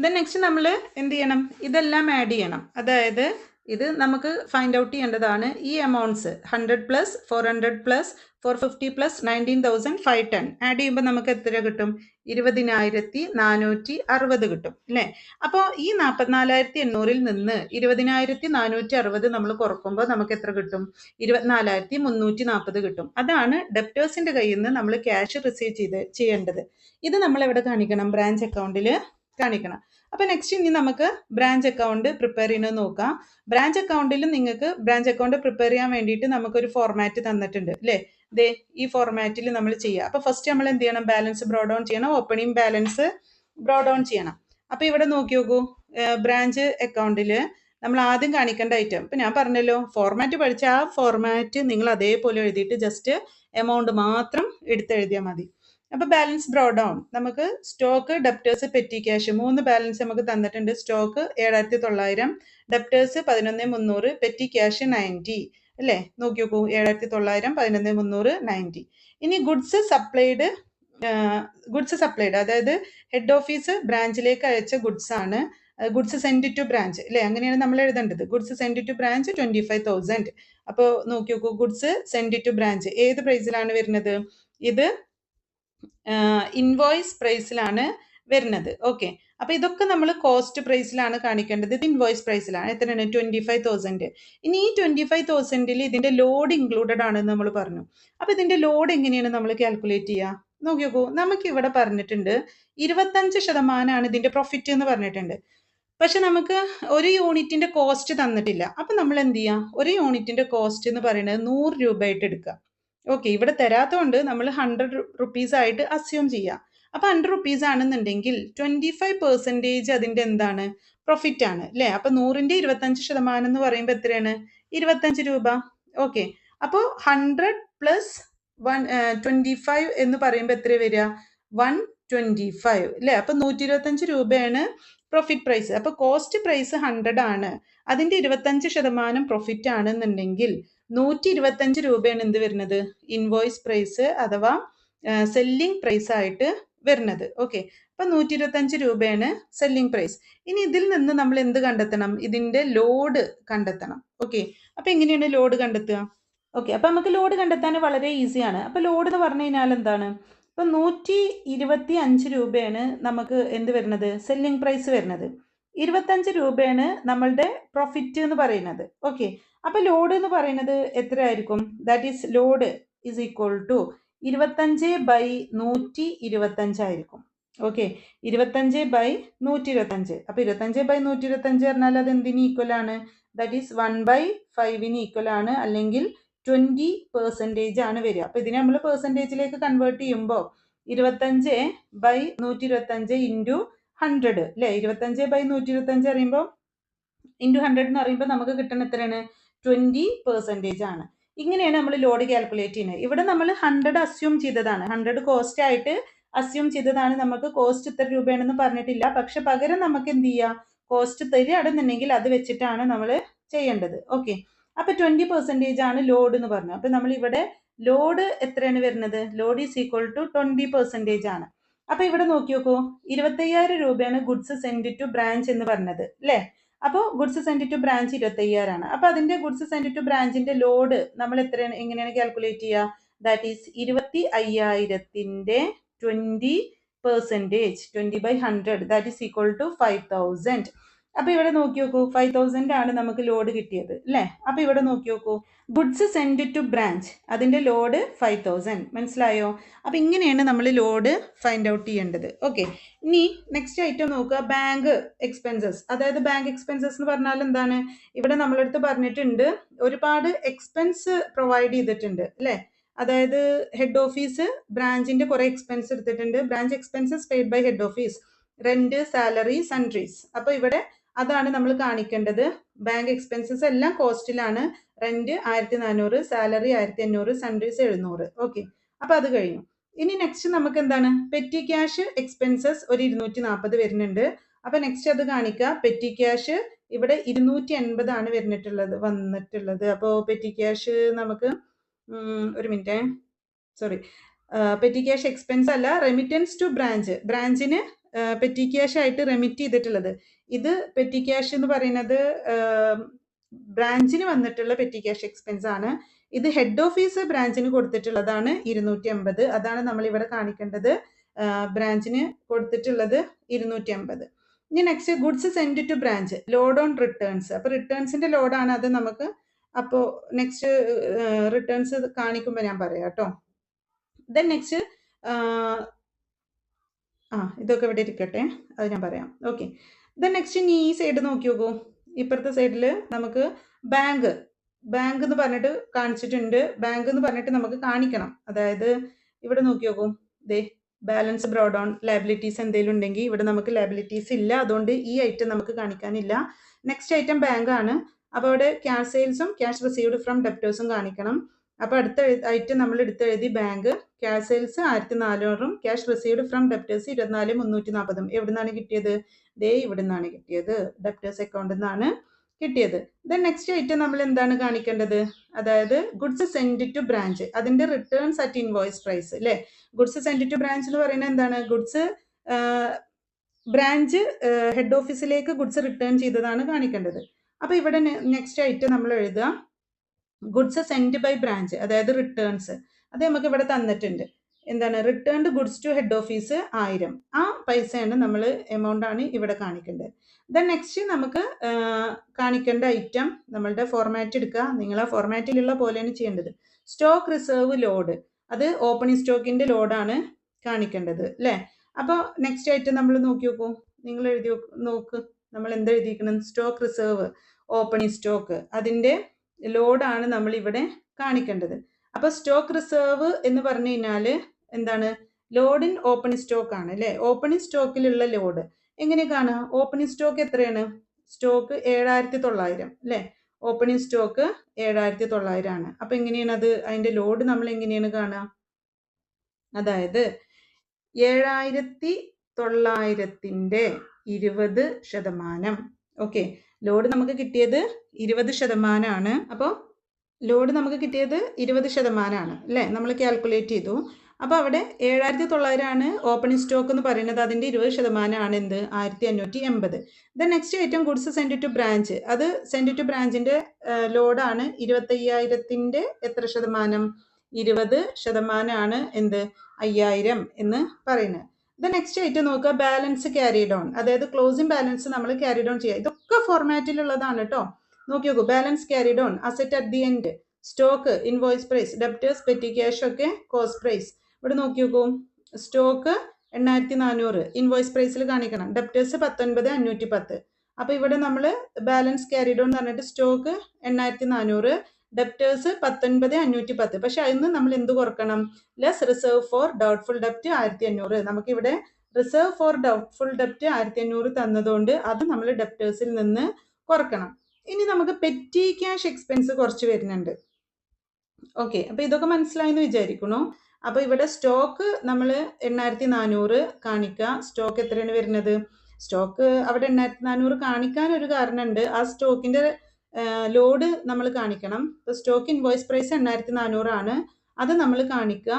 ദെൻ നെക്സ്റ്റ് നമ്മൾ എന്ത് ചെയ്യണം? ഇതെല്ലാം ആഡ് ചെയ്യണം. അതായത് ഇത് നമുക്ക് ഫൈൻഡ് ഔട്ട് ചെയ്യേണ്ടതാണ്. ഈ amounts 100 plus 400 plus 450 plus 19,510 add ചെയ്യുമ്പോൾ നമുക്ക് എത്ര കിട്ടും? 20,460 കിട്ടും അല്ലേ. അപ്പോൾ ഈ 44,800-ൽ നിന്ന് 20,460 നമ്മൾ കുറക്കുമ്പോൾ നമുക്ക് എത്ര കിട്ടും? 24,340 കിട്ടും. അതാണ് ഡെപ്റ്റേഴ്സിന്റെ കയ്യിൽ നിന്ന് നമ്മൾ ക്യാഷ് റിസീവ് ചെയ്യേണ്ടത്. ഇത് നമ്മൾ എവിടെ കാണിക്കണം? ബ്രാഞ്ച് അക്കൗണ്ടിൽ കാണിക്കണം. അപ്പൊ നെക്സ്റ്റ് ഇനി നമുക്ക് ബ്രാഞ്ച് അക്കൗണ്ട് പ്രിപ്പയർ ചെയ്യുന്നത് നോക്കാം. ബ്രാഞ്ച് അക്കൗണ്ടിൽ നിങ്ങൾക്ക് ബ്രാഞ്ച് അക്കൗണ്ട് പ്രിപ്പയർ ചെയ്യാൻ വേണ്ടിയിട്ട് നമുക്കൊരു ഫോർമാറ്റ് തന്നിട്ടുണ്ട് അല്ലേ. ദേ ഈ ഫോർമാറ്റിൽ നമ്മൾ ചെയ്യുക. അപ്പൊ ഫസ്റ്റ് നമ്മൾ എന്ത് ചെയ്യണം? ബാലൻസ് ബ്രോഡ് ഓൺ ചെയ്യണം, ഓപ്പണിംഗ് ബാലൻസ് ബ്രോഡ് ഓൺ ചെയ്യണം. അപ്പൊ ഇവിടെ നോക്കി നോക്കൂ, ബ്രാഞ്ച് അക്കൗണ്ടിൽ നമ്മൾ ആദ്യം കാണിക്കേണ്ട ഐറ്റം, ഇപ്പൊ ഞാൻ പറഞ്ഞല്ലോ ഫോർമാറ്റ് പഠിച്ച ആ ഫോർമാറ്റ് നിങ്ങൾ അതേപോലെ എഴുതിയിട്ട് ജസ്റ്റ് എമൗണ്ട് മാത്രം എടുത്തെഴുതിയാൽ മതി. അപ്പൊ ബാലൻസ് ബ്രോഡ് ഡൗൺ, നമുക്ക് stock, debtors, petty cash 3 balance നമുക്ക് തന്നിട്ടുണ്ട്. സ്റ്റോക്ക് 7,900, ഡെപ്റ്റേഴ്സ് 11,300, പെറ്റി ക്യാഷ് 90 അല്ലേ. നോക്കി നോക്കൂ, 7,900, 11,300, 90. ഇനി ഗുഡ്സ് സപ്ലൈഡ്, അതായത് ഹെഡ് ഓഫീസ് ബ്രാഞ്ചിലേക്ക് അയച്ച ഗുഡ്സ് ആണ്. ഗുഡ്സ് സെൻഡ് ടു ബ്രാഞ്ച് അല്ലേ, അങ്ങനെയാണ് നമ്മൾ എഴുതേണ്ടത്. Goods send to branch 25,000. അപ്പോൾ നോക്കി നോക്കൂ, ഗുഡ്സ് സെൻഡ് ടു ബ്രാഞ്ച് ഏത് പ്രൈസിലാണ് വരുന്നത്? ഇത് ഇൻവോയ്സ് പ്രൈസിലാണ് വരുന്നത്. ഓക്കെ, അപ്പൊ ഇതൊക്കെ നമ്മൾ കോസ്റ്റ് പ്രൈസിലാണ് കാണിക്കേണ്ടത്. ഇത് ഇൻവോയ്സ് പ്രൈസിലാണ്. എത്രയാണ്? 25,000. ഇനി ഈ 25,000-ൽ ഇതിന്റെ ലോഡ് ഇൻക്ലൂഡഡ് ആണെന്ന് നമ്മൾ പറഞ്ഞു. അപ്പൊ ഇതിന്റെ ലോഡ് എങ്ങനെയാണ് നമ്മൾ കാൽക്കുലേറ്റ് ചെയ്യുക? നോക്കി നോക്കൂ, നമുക്ക് ഇവിടെ പറഞ്ഞിട്ടുണ്ട് 25% ഇതിന്റെ പ്രോഫിറ്റ് എന്ന് പറഞ്ഞിട്ടുണ്ട്. പക്ഷെ നമുക്ക് ഒരു യൂണിറ്റിന്റെ കോസ്റ്റ് തന്നിട്ടില്ല. അപ്പൊ നമ്മൾ എന്ത് ചെയ്യാം? ഒരു യൂണിറ്റിന്റെ കോസ്റ്റ് എന്ന് പറയുന്നത് 100 രൂപയായിട്ട് എടുക്കുക. ഓക്കെ, ഇവിടെ തരാത്തതുകൊണ്ട് നമ്മൾ 100 റുപ്പീസ് ആയിട്ട് അസ്യൂം ചെയ്യാം. അപ്പൊ 100 റുപ്പീസ് ആണെന്നുണ്ടെങ്കിൽ 25% അതിന്റെ എന്താണ്? പ്രോഫിറ്റ് ആണ് അല്ലേ. അപ്പൊ 100ന്റെ 25% എന്ന് പറയുമ്പോൾ എത്രയാണ്? 25 രൂപ. ഓക്കെ, അപ്പോൾ 100 പ്ലസ് 25 എന്ന് പറയുമ്പോൾ എത്ര വരിക? 25 അല്ലേ? അപ്പം 125 രൂപയാണ് പ്രോഫിറ്റ് പ്രൈസ്. അപ്പോൾ കോസ്റ്റ് പ്രൈസ് 100 ആണ്, അതിൻ്റെ 25% പ്രോഫിറ്റ് ആണെന്നുണ്ടെങ്കിൽ 125 രൂപയാണ് എന്ത് വരുന്നത്? ഇൻവോയ്സ് പ്രൈസ് അഥവാ സെല്ലിംഗ് പ്രൈസ് ആയിട്ട് വരുന്നത്. ഓക്കെ, അപ്പം 125 രൂപയാണ് സെല്ലിംഗ് പ്രൈസ്. ഇനി ഇതിൽ നിന്ന് നമ്മൾ എന്ത് കണ്ടെത്തണം? ഇതിൻ്റെ ലോഡ് കണ്ടെത്തണം. ഓക്കെ, അപ്പം എങ്ങനെയാണ് ലോഡ് കണ്ടെത്തുക? ഓക്കെ, അപ്പം നമുക്ക് ലോഡ് കണ്ടെത്താൻ വളരെ ഈസിയാണ്. അപ്പം ലോഡ് എന്ന് പറഞ്ഞു കഴിഞ്ഞാൽ എന്താണ്? ഇപ്പം 125 രൂപയാണ് നമുക്ക് എന്ത് വരുന്നത്? സെല്ലിംഗ് പ്രൈസ് വരുന്നത്. 25 രൂപയാണ് നമ്മളുടെ പ്രോഫിറ്റ് എന്ന് പറയുന്നത്. ഓക്കെ, അപ്പം ലോഡ് എന്ന് പറയുന്നത് എത്ര ആയിരിക്കും? That is load is equal to 25/125 ആയിരിക്കും. ഓക്കെ, 25/125. അപ്പം 25/125 പറഞ്ഞാൽ അത് എന്തിന് ഈക്വൽ ആണ്? ദാറ്റ് ഈസ് 1/5 ഈക്വൽ ആണ്, അല്ലെങ്കിൽ 20% ആണ് വരിക. അപ്പോൾ ഇതിനെ നമ്മൾ പെർസെൻറ്റേജിലേക്ക് കൺവേർട്ട് ചെയ്യുമ്പോൾ 25/125 ഇൻറ്റു 100 അല്ലേ? 25/125 അറിയുമ്പോൾ ഇൻറ്റു 100 എന്ന് പറയുമ്പോൾ നമുക്ക് കിട്ടുന്ന എത്രയാണ്? 20% ആണ്. ഇങ്ങനെയാണ് നമ്മൾ ലോഡ് കാൽക്കുലേറ്റ് ചെയ്യുന്നത്. ഇവിടെ നമ്മൾ 100 അസ്യൂം ചെയ്തതാണ്, 100 കോസ്റ്റ് ആയിട്ട് അസ്യൂം ചെയ്തതാണ്. നമുക്ക് കോസ്റ്റ് ഇത്ര രൂപയാണെന്ന് പറഞ്ഞിട്ടില്ല. പക്ഷെ പകരം നമുക്ക് എന്ത് ചെയ്യാം? കോസ്റ്റ് തരികയാണെന്നുണ്ടെങ്കിൽ അത് വെച്ചിട്ടാണ് നമ്മൾ ചെയ്യേണ്ടത്. ഓക്കെ, അപ്പോൾ 20% ആണ് ലോഡ് എന്ന് പറഞ്ഞു. അപ്പോൾ നമ്മൾ ഇവിടെ ലോഡ് എത്രയാണ് വരുന്നത്? ലോഡ് ഈസ് ഈക്വൽ ടു 20% ആണ്. അപ്പോൾ ഇവിടെ നോക്കി നോക്കൂ, 25,000 രൂപയാണ് ഗുഡ്സ് സെൻഡ് ടു ബ്രാഞ്ച് എന്ന് പറഞ്ഞത് അല്ലേ? അപ്പോൾ ഗുഡ്സ് സെൻഡ് ടു ബ്രാഞ്ച് 25,000 ആണ്. അപ്പോൾ അതിൻ്റെ ഗുഡ്സ് സെൻഡ് ടു ബ്രാഞ്ചിന്റെ ലോഡ് നമ്മൾ എത്രയാണ്, എങ്ങനെയാണ് കാൽക്കുലേറ്റ് ചെയ്യുക? ദാറ്റ് ഈസ് 25,000ന്റെ 20%, 20/100, ദാറ്റ് ഈസ് ഈക്വൽ ടു 5,000. അപ്പോൾ ഇവിടെ നോക്കി നോക്കൂ, 5,000 ആണ് നമുക്ക് ലോഡ് കിട്ടിയത് അല്ലേ? അപ്പോൾ ഇവിടെ നോക്കി നോക്കൂ, ഗുഡ്സ് സെൻഡ് ടു ബ്രാഞ്ച്, അതിൻ്റെ ലോഡ് 5,000. മനസ്സിലായോ? അപ്പോൾ ഇങ്ങനെയാണ് നമ്മൾ ലോഡ് ഫൈൻഡ് ഔട്ട് ചെയ്യേണ്ടത്. ഓക്കെ, ഇനി നെക്സ്റ്റ് ഐറ്റം നോക്കുക, ബാങ്ക് എക്സ്പെൻസസ്. അതായത് ബാങ്ക് എക്സ്പെൻസസ് എന്ന് പറഞ്ഞാൽ എന്താണ്? ഇവിടെ നമ്മളടുത്ത് പറഞ്ഞിട്ടുണ്ട്, ഒരുപാട് എക്സ്പെൻസ് പ്രൊവൈഡ് ചെയ്തിട്ടുണ്ട് അല്ലേ? അതായത് ഹെഡ് ഓഫീസ് ബ്രാഞ്ചിന്റെ കുറെ എക്സ്പെൻസ് എടുത്തിട്ടുണ്ട്. Branch expenses paid by head office, rent, salary, sundries. അപ്പോൾ ഇവിടെ അതാണ് നമ്മൾ കാണിക്കേണ്ടത്. ബാങ്ക് എക്സ്പെൻസസ് എല്ലാം കോസ്റ്റിലാണ്. Rent 1400, salary 1500, sundries 700. ഓക്കെ, അപ്പോൾ അത് കഴിഞ്ഞു. ഇനി നെക്സ്റ്റ് നമുക്ക് എന്താണ്? പെറ്റി ക്യാഷ് എക്സ്പെൻസസ് ഒരു 240 വരുന്നുണ്ട്. അപ്പോൾ നെക്സ്റ്റ് അത് കാണിക്കുക. പെറ്റി ക്യാഷ് ഇവിടെ 280 ആണ് വന്നിട്ടുള്ളത്. അപ്പോൾ പെറ്റി ക്യാഷ് നമുക്ക് ഒരു minute, sorry, petty cash expense അല്ല, റെമിറ്റൻസ് ടു ബ്രാഞ്ച്, ബ്രാഞ്ചിന് പെറ്റി ക്യാഷ് ആയിട്ട് റെമിറ്റ് ചെയ്തിട്ടുള്ളത്. ഇത് പെറ്റി ക്യാഷ് എന്ന് പറയുന്നത് ബ്രാഞ്ചിന് വന്നിട്ടുള്ള പെറ്റി ക്യാഷ് എക്സ്പെൻസ് ആണ്. ഇത് ഹെഡ് ഓഫീസ് ബ്രാഞ്ചിന് കൊടുത്തിട്ടുള്ളതാണ് 250. അതാണ് നമ്മൾ ഇവിടെ കാണിക്കേണ്ടത്. ബ്രാഞ്ചിന് കൊടുത്തിട്ടുള്ളത് 250. ഇനി next goods send to branch, load on returns. അപ്പോൾ റിട്ടേൺസിന്റെ ലോഡാണ് അത് നമുക്ക്. അപ്പോൾ നെക്സ്റ്റ് റിട്ടേൺസ് കാണിക്കുമ്പോൾ ഞാൻ പറയാം കേട്ടോ. ദെൻ നെക്സ്റ്റ് ഇതൊക്കെ ഇവിടെ ഇരിക്കട്ടെ, അത് ഞാൻ പറയാം. ഓക്കെ, ദെൻ നെക്സ്റ്റ് ഇനി ഈ സൈഡ് നോക്കി നോക്കൂ. ഇപ്പുറത്തെ സൈഡിൽ നമുക്ക് ബാങ്ക് എന്ന് പറഞ്ഞിട്ട് കാണിച്ചിട്ടുണ്ട്. ബാങ്ക് എന്ന് പറഞ്ഞിട്ട് നമുക്ക് കാണിക്കണം. അതായത് ഇവിടെ നോക്കി നോക്കൂ, ദേ ബാലൻസ് ബ്രോഡ് ഓൺ ലയബിലിറ്റീസ് എന്തെങ്കിലും ഉണ്ടെങ്കിൽ ഇവിടെ നമുക്ക് ലയബിലിറ്റീസ് ഇല്ല, അതുകൊണ്ട് ഈ ഐറ്റം നമുക്ക് കാണിക്കാനില്ല. നെക്സ്റ്റ് ഐറ്റം ബാങ്ക് ആണ്. അപ്പോൾ അവിടെ ക്യാഷ് സെയിൽസും ക്യാഷ് റിസീവ്ഡ് ഫ്രം ഡെപ്റ്റേഴ്സും കാണിക്കണം. അപ്പോൾ അടുത്ത ഐറ്റം നമ്മൾ എടുത്തെഴുതി bank. Cash sales 1400, cash received from debtors 24,340. എവിടെ നിന്നാണ് കിട്ടിയത്? ദേ ഇവിടെ നിന്നാണ് കിട്ടിയത്, ഡെപ്റ്റേഴ്സ് അക്കൗണ്ടിൽ നിന്നാണ് കിട്ടിയത്. ദെൻ നെക്സ്റ്റ് ഐറ്റം നമ്മൾ എന്താണ് കാണിക്കേണ്ടത്? അതായത് ഗുഡ്സ് സെൻഡ് ടു ബ്രാഞ്ച്, അതിന്റെ റിട്ടേൺസ് അറ്റ് ഇൻവോയ്സ് പ്രൈസ് അല്ലേ? ഗുഡ്സ് സെൻഡ് ടു ബ്രാഞ്ച് എന്ന് പറയുന്നത് എന്താണ്? ഗുഡ്സ് ബ്രാഞ്ച് ഹെഡ് ഓഫീസിലേക്ക് ഗുഡ്സ് റിട്ടേൺ ചെയ്തതാണ് കാണിക്കേണ്ടത്. അപ്പോൾ ഇവിടെ നെക്സ്റ്റ് ഐറ്റം നമ്മൾ എഴുതുക ഗുഡ്സ് സെൻഡ് ബൈ ബ്രാഞ്ച്, അതായത് റിട്ടേൺസ്. അത് നമുക്ക് ഇവിടെ തന്നിട്ടുണ്ട്. എന്താണ്? Returned goods to head office 1000. ആ പൈസയാണ് നമ്മൾ എമൗണ്ട് ആണ് ഇവിടെ കാണിക്കേണ്ടത്. ദെൻ നെക്സ്റ്റ് നമുക്ക് കാണിക്കേണ്ട ഐറ്റം നമ്മളുടെ ഫോർമാറ്റ് എടുക്കുക. നിങ്ങൾ ആ ഫോർമാറ്റിലുള്ള പോലെയാണ് ചെയ്യേണ്ടത്. സ്റ്റോക്ക് റിസർവ് ലോഡ്, അത് ഓപ്പണിംഗ് സ്റ്റോക്കിന്റെ ലോഡാണ് കാണിക്കേണ്ടത് അല്ലേ? അപ്പോൾ നെക്സ്റ്റ് ഐറ്റം നമ്മൾ നോക്കി നോക്കൂ, നിങ്ങൾ എഴുതി നോക്ക്, നമ്മൾ എന്താ എഴുതിയിരിക്കണം? സ്റ്റോക്ക് റിസർവ് ഓപ്പണിംഗ് സ്റ്റോക്ക്, അതിൻ്റെ ലോഡാണ് നമ്മൾ ഇവിടെ കാണിക്കേണ്ടത്. അപ്പോൾ സ്റ്റോക്ക് റിസർവ് എന്ന് പറഞ്ഞു കഴിഞ്ഞാൽ എന്താണ്? ലോഡ് ഇൻ ഓപ്പണിംഗ് സ്റ്റോക്ക് ആണ് അല്ലേ? ഓപ്പണിംഗ് സ്റ്റോക്കിലുള്ള ലോഡ് എങ്ങനെ കാണുക? ഓപ്പണിംഗ് സ്റ്റോക്ക് എത്രയാണ്? സ്റ്റോക്ക് 7,900 അല്ലേ? ഓപ്പണിംഗ് സ്റ്റോക്ക് 7,900 ആണ്. അപ്പോൾ എങ്ങനെയാണ് അത്? അതിന്റെ ലോഡ് നമ്മൾ എങ്ങനെയാണ് കാണുക? അതായത് 7900-ന്റെ 20%. ഓക്കെ, ലോഡ് നമുക്ക് കിട്ടിയത് 20% അപ്പോൾ ലോഡ് നമുക്ക് കിട്ടിയത് 20% അല്ലേ, നമ്മൾ കാൽക്കുലേറ്റ് ചെയ്തു. അപ്പോൾ അവിടെ 7900 ഓപ്പണിംഗ് സ്റ്റോക്ക് എന്ന് പറയുന്നത്, അതിൻ്റെ 20% എന്ത്, 1580. Then next item goods send to branch. അത് സെൻഡ് ടു ബ്രാഞ്ചിൻ്റെ ലോഡാണ് 25,000-ന്റെ എത്ര ശതമാനം, 20% എന്ത്, 5000 എന്ന് പറയുന്നത്. ദ നെക്സ്റ്റ് ഐറ്റം നോക്കുക, ബാലൻസ് ക്യാരിഡ് ഓൺ. അതായത് ക്ലോസിംഗ് ബാലൻസ് നമ്മൾ ക്യാരിഡ് ഓൺ ചെയ്യുക. ഇതൊക്കെ ഫോർമാറ്റിലുള്ളതാണ് കേട്ടോ. നോക്കി നോക്കൂ, balance carried on, asset at the end, stock, invoice price, debtors, petty cash ഒക്കെ കോസ്റ്റ് പ്രൈസ്. ഇവിടെ നോക്കി നോക്കൂ, സ്റ്റോക്ക് 8400 ഇൻവോയ്സ് പ്രൈസിൽ കാണിക്കണം, ഡെപ്റ്റേഴ്സ് 19510. അപ്പോൾ ഇവിടെ നമ്മൾ ബാലൻസ് ക്യാരിഡ് ഓൺ എന്ന് പറഞ്ഞിട്ട് സ്റ്റോക്ക് 8400, ഡെപ്റ്റേഴ്സ് 19510. പക്ഷെ അതിന് നമ്മൾ എന്ത് കുറക്കണം, ലെസ് റിസർവ് ഫോർ ഡൗട്ട്ഫുൾ ഡെപ്റ്റ് 1500. നമുക്കിവിടെ റിസർവ് ഫോർ ഡൗട്ട്ഫുൾ ഡെപ്റ്റ് 1500 തന്നതുകൊണ്ട് അത് നമ്മൾ ഡെപ്റ്റേഴ്സിൽ നിന്ന് കുറക്കണം. ഇനി നമുക്ക് പെറ്റി ക്യാഷ് എക്സ്പെൻസ് കുറച്ച് വരുന്നുണ്ട്. ഓക്കെ, അപ്പോൾ ഇതൊക്കെ മനസ്സിലായെന്ന് വിചാരിക്കണു. അപ്പോൾ ഇവിടെ സ്റ്റോക്ക് നമ്മൾ 8400 കാണിക്കുക. സ്റ്റോക്ക് എത്രയാണ് വരുന്നത്, സ്റ്റോക്ക് അവിടെ 8400 കാണിക്കാൻ ഒരു കാരണമുണ്ട്. ആ സ്റ്റോക്കിൻ്റെ ലോഡ് നമ്മൾ കാണിക്കണം. ഇപ്പോൾ സ്റ്റോക്ക് ഇൻവോയ്സ് പ്രൈസ് 8400 അത് നമ്മൾ കാണിക്കുക.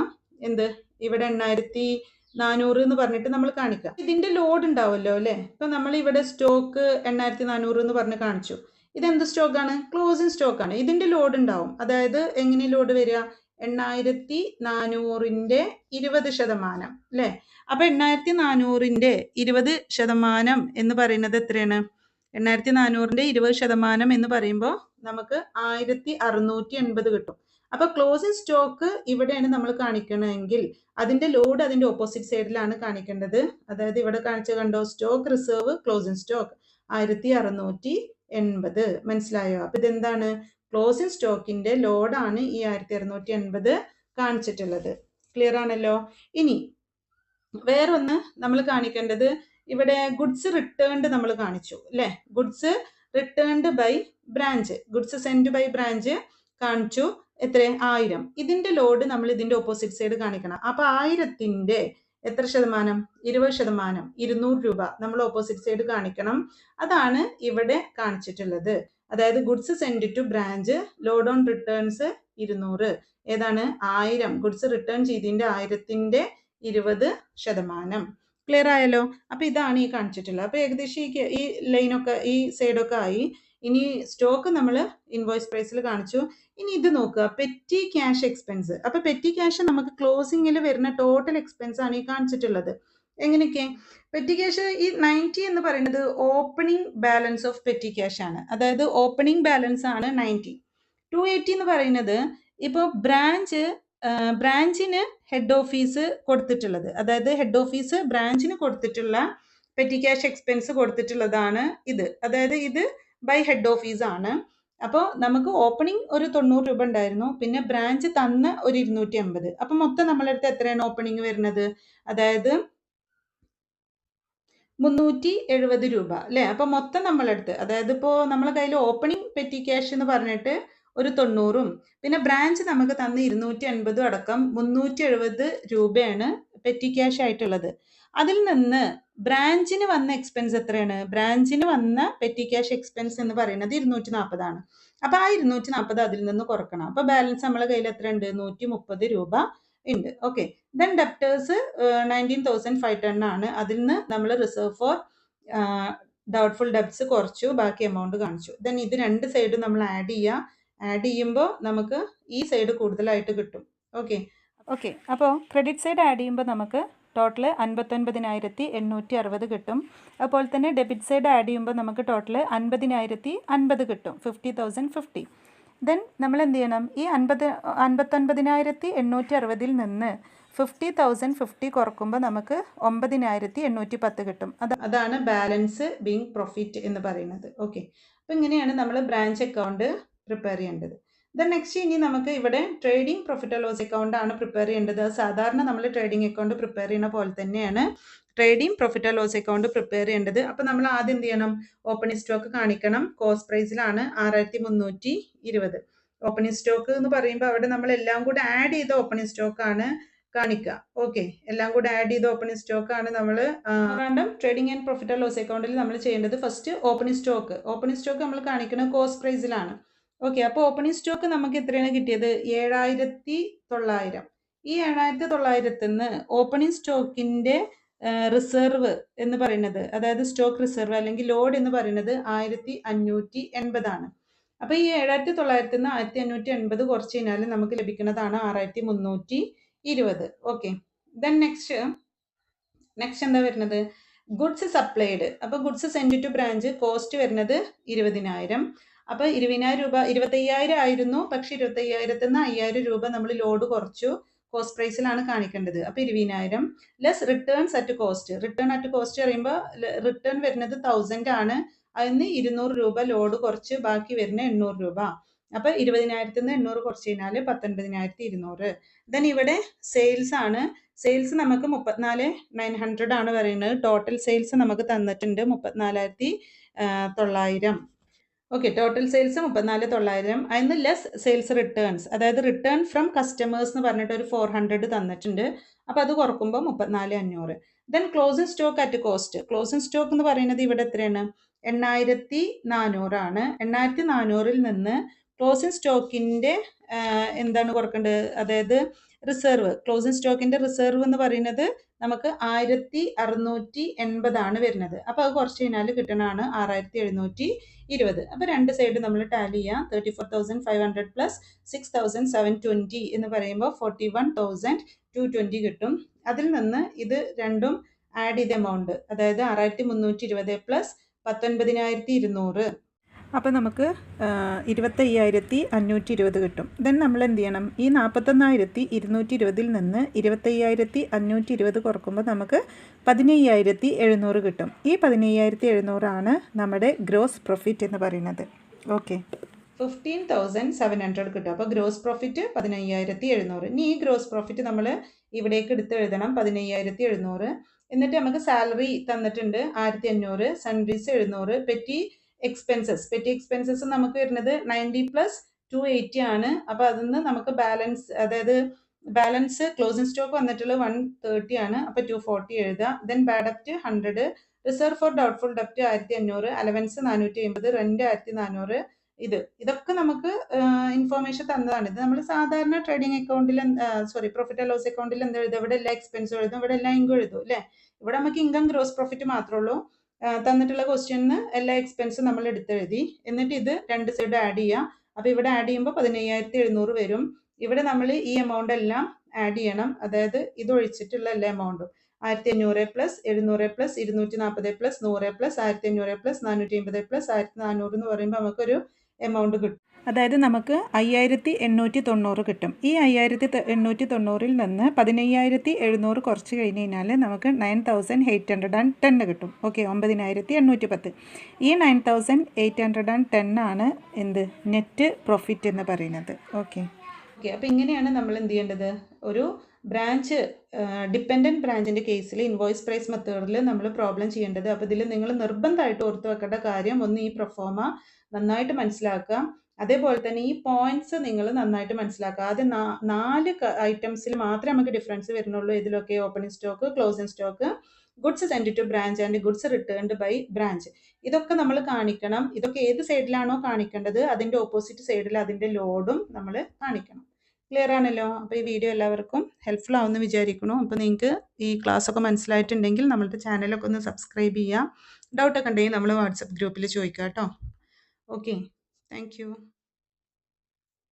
എന്ത്, ഇവിടെ 8400 എന്ന് പറഞ്ഞിട്ട് നമ്മൾ കാണിക്കുക. ഇതിൻ്റെ ലോഡ് ഉണ്ടാവുമല്ലോ അല്ലേ. ഇപ്പം നമ്മൾ ഇവിടെ സ്റ്റോക്ക് 8400 എന്ന് പറഞ്ഞ് കാണിച്ചു. ഇതെന്ത് സ്റ്റോക്കാണ്, ക്ലോസിംഗ് സ്റ്റോക്കാണ്. ഇതിൻ്റെ ലോഡ് ഉണ്ടാവും. അതായത് എങ്ങനെ ലോഡ് വരിക, 8400-ന്റെ 20% അല്ലേ. അപ്പോൾ 8400-ന്റെ 20% എന്ന് പറയുന്നത് എത്രയാണ്, 8400-ന്റെ 20% എന്ന് പറയുമ്പോൾ നമുക്ക് 1680 കിട്ടും. അപ്പോൾ ക്ലോസിംഗ് സ്റ്റോക്ക് ഇവിടെയാണ് നമ്മൾ കാണിക്കണമെങ്കിൽ അതിൻ്റെ ലോഡ് അതിൻ്റെ ഓപ്പോസിറ്റ് സൈഡിലാണ് കാണിക്കേണ്ടത്. അതായത് ഇവിടെ കാണിച്ച കണ്ടോ, സ്റ്റോക്ക് റിസർവ് ക്ലോസിംഗ് സ്റ്റോക്ക് 1680. മനസ്സിലായോ. അപ്പോൾ ഇതെന്താണ്, ക്ലോസിംഗ് സ്റ്റോക്കിൻ്റെ ലോഡാണ് ഈ 1680 കാണിച്ചിട്ടുള്ളത്. ക്ലിയർ ആണല്ലോ. ഇനി വേറൊന്ന് നമ്മൾ കാണിക്കേണ്ടത്, ഇവിടെ ഗുഡ്സ് റിട്ടേൺഡ് നമ്മൾ കാണിച്ചു അല്ലേ. Goods returned by branch, goods send by branch കാണിച്ചു. എത്ര, 1000. ഇതിൻ്റെ ലോഡ് നമ്മൾ ഇതിൻ്റെ ഓപ്പോസിറ്റ് സൈഡ് കാണിക്കണം. അപ്പോൾ 1000-ന്റെ എത്ര ശതമാനം, 20%, 200 രൂപ നമ്മൾ ഓപ്പോസിറ്റ് സൈഡ് കാണിക്കണം. അതാണ് ഇവിടെ കാണിച്ചിട്ടുള്ളത്. അതായത് goods send to branch, load on returns 200. ഏതാണ്, 1000 ഗുഡ്സ് റിട്ടേൺ ചെയ്തതിൻ്റെ 1000-ന്റെ 20%. ക്ലിയർ ആയല്ലോ. അപ്പോൾ ഇതാണ് ഈ കാണിച്ചിട്ടുള്ളത്. അപ്പോൾ ഏകദേശം ഈ ലൈനൊക്കെ ഈ സൈഡൊക്കെ ആയി. ഇനി സ്റ്റോക്ക് നമ്മൾ ഇൻവോയ്സ് പ്രൈസിൽ കാണിച്ചു. ഇനി ഇത് നോക്കുക, പെറ്റി ക്യാഷ് എക്സ്പെൻസ്. അപ്പോൾ പെറ്റി ക്യാഷ് നമുക്ക് ക്ലോസിംഗിൽ വരുന്ന ടോട്ടൽ എക്സ്പെൻസ് ആണ് ഈ കാണിച്ചിട്ടുള്ളത്. എങ്ങനെയൊക്കെ, പെറ്റി ക്യാഷ് ഈ 90 എന്ന് പറയുന്നത് opening balance of petty cash ആണ്. അതായത് ഓപ്പണിംഗ് ബാലൻസ് ആണ് 90. 280 എന്ന് പറയുന്നത് ഇപ്പോൾ ബ്രാഞ്ചിന് ഹെഡ് ഓഫീസ് കൊടുത്തിട്ടുള്ളത്, അതായത് ഹെഡ് ഓഫീസ് ബ്രാഞ്ചിന് കൊടുത്തിട്ടുള്ള പെറ്റി ക്യാഷ് എക്സ്പെൻസ് കൊടുത്തിട്ടുള്ളതാണ് ഇത്. അതായത് ഇത് ബൈ ഹെഡ് ഓഫീസ് ആണ്. അപ്പോൾ നമുക്ക് ഓപ്പണിംഗ് ഒരു 90 രൂപ ഉണ്ടായിരുന്നു, പിന്നെ ബ്രാഞ്ച് തന്ന ഒരു 250. അപ്പം മൊത്തം നമ്മളടുത്ത് എത്രയാണ് ഓപ്പണിംഗ് വരുന്നത്, അതായത് 370 രൂപ അല്ലേ. അപ്പോൾ മൊത്തം നമ്മളടുത്ത്, അതായത് ഇപ്പോൾ നമ്മളെ കയ്യിൽ ഓപ്പണിംഗ് പെറ്റി ക്യാഷ് എന്ന് പറഞ്ഞിട്ട് ഒരു 90-ഉം പിന്നെ ബ്രാഞ്ച് നമുക്ക് തന്ന 250 അടക്കം 370 രൂപയാണ് പെറ്റി ക്യാഷ് ആയിട്ടുള്ളത്. അതിൽ നിന്ന് ബ്രാഞ്ചിന് വന്ന എക്സ്പെൻസ് എത്രയാണ്, ബ്രാഞ്ചിന് വന്ന പെറ്റി ക്യാഷ് എക്സ്പെൻസ് എന്ന് പറയുന്നത് 240 അപ്പോൾ ആ 240 അതിൽ നിന്ന് കുറക്കണം. അപ്പോൾ ബാലൻസ് നമ്മളെ കയ്യിൽ എത്ര ഉണ്ട്, 130 രൂപ ഉണ്ട്. ഓക്കെ, ദെൻ ഡെപ്റ്റേഴ്സ് 19,510 ആണ്. അതിൽ നിന്ന് നമ്മൾ റിസർവ് ഫോർ ഡൗട്ട്ഫുൾ ഡെപ്റ്റ്സ് കുറച്ചു, ബാക്കി എമൗണ്ട് കാണിച്ചു. ദെൻ ഇത് രണ്ട് സൈഡും നമ്മൾ ആഡ് ചെയ്യുമ്പോൾ നമുക്ക് ഈ സൈഡ് കൂടുതലായിട്ട് കിട്ടും. ഓക്കെ, അപ്പോൾ ക്രെഡിറ്റ് സൈഡ് ആഡ് ചെയ്യുമ്പോൾ നമുക്ക് ടോട്ടൽ 59,860 കിട്ടും. അതുപോലെ തന്നെ ഡെബിറ്റ് സൈഡ് ആഡ് ചെയ്യുമ്പോൾ നമുക്ക് ടോട്ടൽ 50,050 കിട്ടും, 50,050. ദെൻ നമ്മൾ എന്ത് ചെയ്യണം, ഈ 59,860 നിന്ന് 50,050 കുറക്കുമ്പോൾ നമുക്ക് 9,810 കിട്ടും. അതാണ് ബാലൻസ് ബീങ് പ്രോഫിറ്റ് എന്ന് പറയുന്നത്. ഓക്കെ, അപ്പോൾ ഇങ്ങനെയാണ് നമ്മൾ ബ്രാഞ്ച് അക്കൗണ്ട് പ്രിപ്പയർ ചെയ്യേണ്ടത്. ദെൻ നെക്സ്റ്റ് ഇനി നമുക്ക് ഇവിടെ ട്രേഡിംഗ് പ്രോഫിറ്റ് ലോസ് അക്കൗണ്ട് ആണ് പ്രിപ്പയർ ചെയ്യേണ്ടത്. സാധാരണ നമ്മൾ ട്രേഡിംഗ് അക്കൗണ്ട് പ്രിപ്പയർ ചെയ്യുന്ന പോലെ തന്നെയാണ് trading profit loss account prepare ചെയ്യേണ്ടത്. അപ്പോൾ നമ്മൾ ആദ്യം എന്ത് ചെയ്യണം, ഓപ്പണിംഗ് സ്റ്റോക്ക് കാണിക്കണം. കോസ്റ്റ് പ്രൈസിലാണ് 6320. ഓപ്പണിംഗ് സ്റ്റോക്ക് എന്ന് പറയുമ്പോൾ അവിടെ നമ്മൾ എല്ലാം കൂടെ ആഡ് ചെയ്ത ഓപ്പണിംഗ് സ്റ്റോക്ക് ആണ് കാണിക്കുക. ഓക്കെ, എല്ലാം കൂടെ ആഡ് ചെയ്ത് ഓപ്പണിംഗ് സ്റ്റോക്ക് ആണ് നമ്മൾ random trading and profit and loss അക്കൗണ്ടിൽ നമ്മൾ ചെയ്യേണ്ടത്. ഫസ്റ്റ് ഓപ്പണിംഗ് സ്റ്റോക്ക് നമ്മൾ കാണിക്കുന്നത് കോസ്റ്റ് പ്രൈസിലാണ്. ഓക്കെ, അപ്പോൾ ഓപ്പണിംഗ് സ്റ്റോക്ക് നമുക്ക് എത്രയാണ് കിട്ടിയത്? 7,900. ഈ 7,900 നിന്ന് ഓപ്പണിംഗ് സ്റ്റോക്കിന്റെ റിസർവ് എന്ന് പറയുന്നത്, അതായത് സ്റ്റോക്ക് റിസർവ് അല്ലെങ്കിൽ ലോഡ് എന്ന് പറയുന്നത് 1,580 ആണ്. അപ്പോൾ ഈ 7,900 നിന്ന് 1,580 കുറച്ച് കഴിഞ്ഞാൽ നമുക്ക് ലഭിക്കുന്നതാണ് 6,320. ഓക്കെ, ദെൻ നെക്സ്റ്റ് എന്താ വരുന്നത്? Goods supplied. അപ്പോൾ goods send to branch cost വരുന്നത് 20,000. അപ്പോൾ 20,000 രൂപ, 25,000 ആയിരുന്നു. പക്ഷെ 25,000 നിന്ന് 5,000 രൂപ നമ്മൾ ലോഡ് കുറച്ചു, കോസ്റ്റ് പ്രൈസിലാണ് കാണിക്കേണ്ടത്. അപ്പോൾ 20,000 less returns at cost. Return at cost പറയുമ്പോൾ റിട്ടേൺ വരുന്നത് 1,000 ആണ്. അതിന് 200 രൂപ ലോഡ് കുറച്ച് ബാക്കി വരുന്ന 800 രൂപ. അപ്പോൾ 20,000 നിന്ന് 800 കുറച്ച് കഴിഞ്ഞാൽ 19,200. ദെൻ ഇവിടെ സെയിൽസ് ആണ്. സെയിൽസ് നമുക്ക് 34,900 ആണ് പറയുന്നത്. ടോട്ടൽ സെയിൽസ് നമുക്ക് തന്നിട്ടുണ്ട് 34,900. Okay, total sales 34,900. അതിന് ലെസ് സെയിൽസ് റിട്ടേൺസ്, അതായത് റിട്ടേൺ ഫ്രം കസ്റ്റമേഴ്സ് എന്ന് പറഞ്ഞിട്ട് ഒരു 400 തന്നിട്ടുണ്ട്. അപ്പോൾ അത് കുറക്കുമ്പോൾ 34,500. Then closing stock at cost. Closing stock എന്ന് പറയുന്നത് ഇവിടെ എത്രയാണ്? 8,400 ആണ്. 8,400 നിന്ന് ക്ലോസിംഗ് സ്റ്റോക്കിന്റെ എന്താണ് കുറക്കേണ്ടത്? അതായത് റിസർവ്, ക്ലോസിംഗ് സ്റ്റോക്കിന്റെ റിസർവ് എന്ന് പറയുന്നത് നമുക്ക് 1,680 ആണ് വരുന്നത്. അപ്പോൾ അത് കുറച്ച് കഴിഞ്ഞാൽ കിട്ടണതാണ് 6,720. അപ്പോൾ രണ്ട് സൈഡ് നമ്മൾ ടാലി ചെയ്യാം. 34,500 പ്ലസ് 6,720 എന്ന് പറയുമ്പോൾ 41,220 കിട്ടും. അതിൽ നിന്ന് ഇത് രണ്ടും ആഡ് ചെയ്ത എമൗണ്ട്, അതായത് 6,320 പ്ലസ് 19,200. അപ്പോൾ നമുക്ക് 25,520 കിട്ടും. ദെൻ നമ്മൾ എന്ത് ചെയ്യണം? ഈ 41,220 നിന്ന് 25,520 കുറക്കുമ്പോൾ നമുക്ക് 15,700 കിട്ടും. ഈ 15,700 ആണ് നമ്മുടെ ഗ്രോസ് പ്രോഫിറ്റ് എന്ന് പറയുന്നത്. ഓക്കെ, 15,700 കിട്ടും. അപ്പോൾ ഗ്രോസ് പ്രോഫിറ്റ് 15,700. ഇനി ഈ ഗ്രോസ് പ്രോഫിറ്റ് നമ്മൾ ഇവിടേക്ക് എടുത്ത് എഴുതണം, 15,700. എന്നിട്ട് നമുക്ക് സാലറി തന്നിട്ടുണ്ട് 1,500, സൺറീസ് 700, പെറ്റി എക്സ്പെൻസസ് നമുക്ക് വരുന്നത് 90 പ്ലസ് 280 ആണ്. അപ്പോൾ അതിൽ നിന്ന് നമുക്ക് ബാലൻസ് ക്ലോസിംഗ് സ്റ്റോക്ക് വന്നിട്ടുള്ളത് 130 ആണ്. അപ്പോൾ 240 എഴുതുക. ദെൻ ബാഡ് ഡെപ്റ്റ് 100, റിസർവ് ഫോർ ഡൗട്ട്ഫുൾ ഡെപ്റ്റ് 1,500, അലവൻസ് 450, റെന്റ് 1,400. ഇതൊക്കെ നമുക്ക് ഇൻഫോർമേഷൻ തന്നതാണ്. ഇത് നമ്മൾ സാധാരണ ട്രേഡിംഗ് അക്കൗണ്ടിൽ പ്രോഫിറ്റ് ആൻഡ് ലോസ് അക്കൗണ്ടിൽ എന്താ എഴുതുക? ഇവിടെ എല്ലാ എക്സ്പെൻസും എഴുതും, ഇവിടെ എല്ലാ ഇൻകം എഴുതും അല്ലേ? ഇവിടെ നമുക്ക് ഇൻകം ഗ്രോസ് പ്രോഫിറ്റ് മാത്രമേ ഉള്ളൂ. തന്നിട്ടുള്ള ക്വസ്റ്റ്യന് എല്ലാ എക്സ്പെൻസും നമ്മൾ എടുത്തെഴുതി. എന്നിട്ട് ഇത് രണ്ട് സൈഡ് ആഡ് ചെയ്യാം. അപ്പോൾ ഇവിടെ ആഡ് ചെയ്യുമ്പോൾ 15,700 വരും. ഇവിടെ നമ്മൾ ഈ എമൗണ്ട് എല്ലാം ആഡ് ചെയ്യണം, അതായത് ഇത് ഒഴിച്ചിട്ടുള്ള എല്ലാ എമൗണ്ടും. 1,500 plus 700 plus 240 plus 100 plus 1,500 plus 450 plus 1,400 എന്ന് പറയുമ്പോൾ നമുക്കൊരു എമൗണ്ട് കിട്ടും. അതായത് നമുക്ക് 5,890 കിട്ടും. ഈ 5,890 നിന്ന് 15,700 കുറച്ച് കഴിഞ്ഞ് കഴിഞ്ഞാൽ നമുക്ക് 9,810 കിട്ടും. ഓക്കെ, 9,810. ഈ 9,810 ആണ് എന്ത്? നെറ്റ് പ്രോഫിറ്റ് എന്ന് പറയുന്നത്. ഓക്കെ, അപ്പോൾ ഇങ്ങനെയാണ് നമ്മൾ എന്ത് ചെയ്യേണ്ടത്? ഒരു ബ്രാഞ്ച് ഡിപ്പെൻഡൻറ്റ് ബ്രാഞ്ചിൻ്റെ കേസിൽ ഇൻവോയ്സ് പ്രൈസ് മെത്തേഡിൽ നമ്മൾ പ്രോബ്ലം ചെയ്യേണ്ടത്. അപ്പോൾ ഇതിൽ നിങ്ങൾ നിർബന്ധമായിട്ട് ഓർത്ത് വെക്കേണ്ട കാര്യം ഒന്ന്, ഈ പ്രൊഫോമ നന്നായിട്ട് മനസ്സിലാക്കുക. അതേപോലെ തന്നെ ഈ പോയിന്റ്സ് നിങ്ങൾ നന്നായിട്ട് മനസ്സിലാക്കുക. ആദ്യം 4 ഐറ്റംസിൽ മാത്രമേ നമുക്ക് ഡിഫറൻസ് വരുന്നുള്ളൂ. ഇതിലൊക്കെ opening stock, closing stock, goods send to branch and goods returned by branch. ഇതൊക്കെ നമ്മൾ കാണിക്കണം. ഇതൊക്കെ ഏത് സൈഡിലാണോ കാണിക്കേണ്ടത് അതിൻ്റെ ഓപ്പോസിറ്റ് സൈഡിൽ അതിൻ്റെ ലോഡും നമ്മൾ കാണിക്കണം. ക്ലിയർ ആണല്ലോ? അപ്പോൾ ഈ വീഡിയോ എല്ലാവർക്കും ഹെൽപ്ഫുൾ ആവുമെന്ന് വിചാരിക്കുന്നു. അപ്പോൾ നിങ്ങൾക്ക് ഈ ക്ലാസ് ഒക്കെ മനസ്സിലായിട്ടുണ്ടെങ്കിൽ നമ്മളുടെ ചാനലൊക്കെ ഒന്ന് സബ്സ്ക്രൈബ് ചെയ്യുക. ഡൗട്ടൊക്കെ ഉണ്ടെങ്കിൽ നമ്മൾ വാട്സപ്പ് ഗ്രൂപ്പിൽ ചോദിക്കാം കേട്ടോ. Okay, thank you.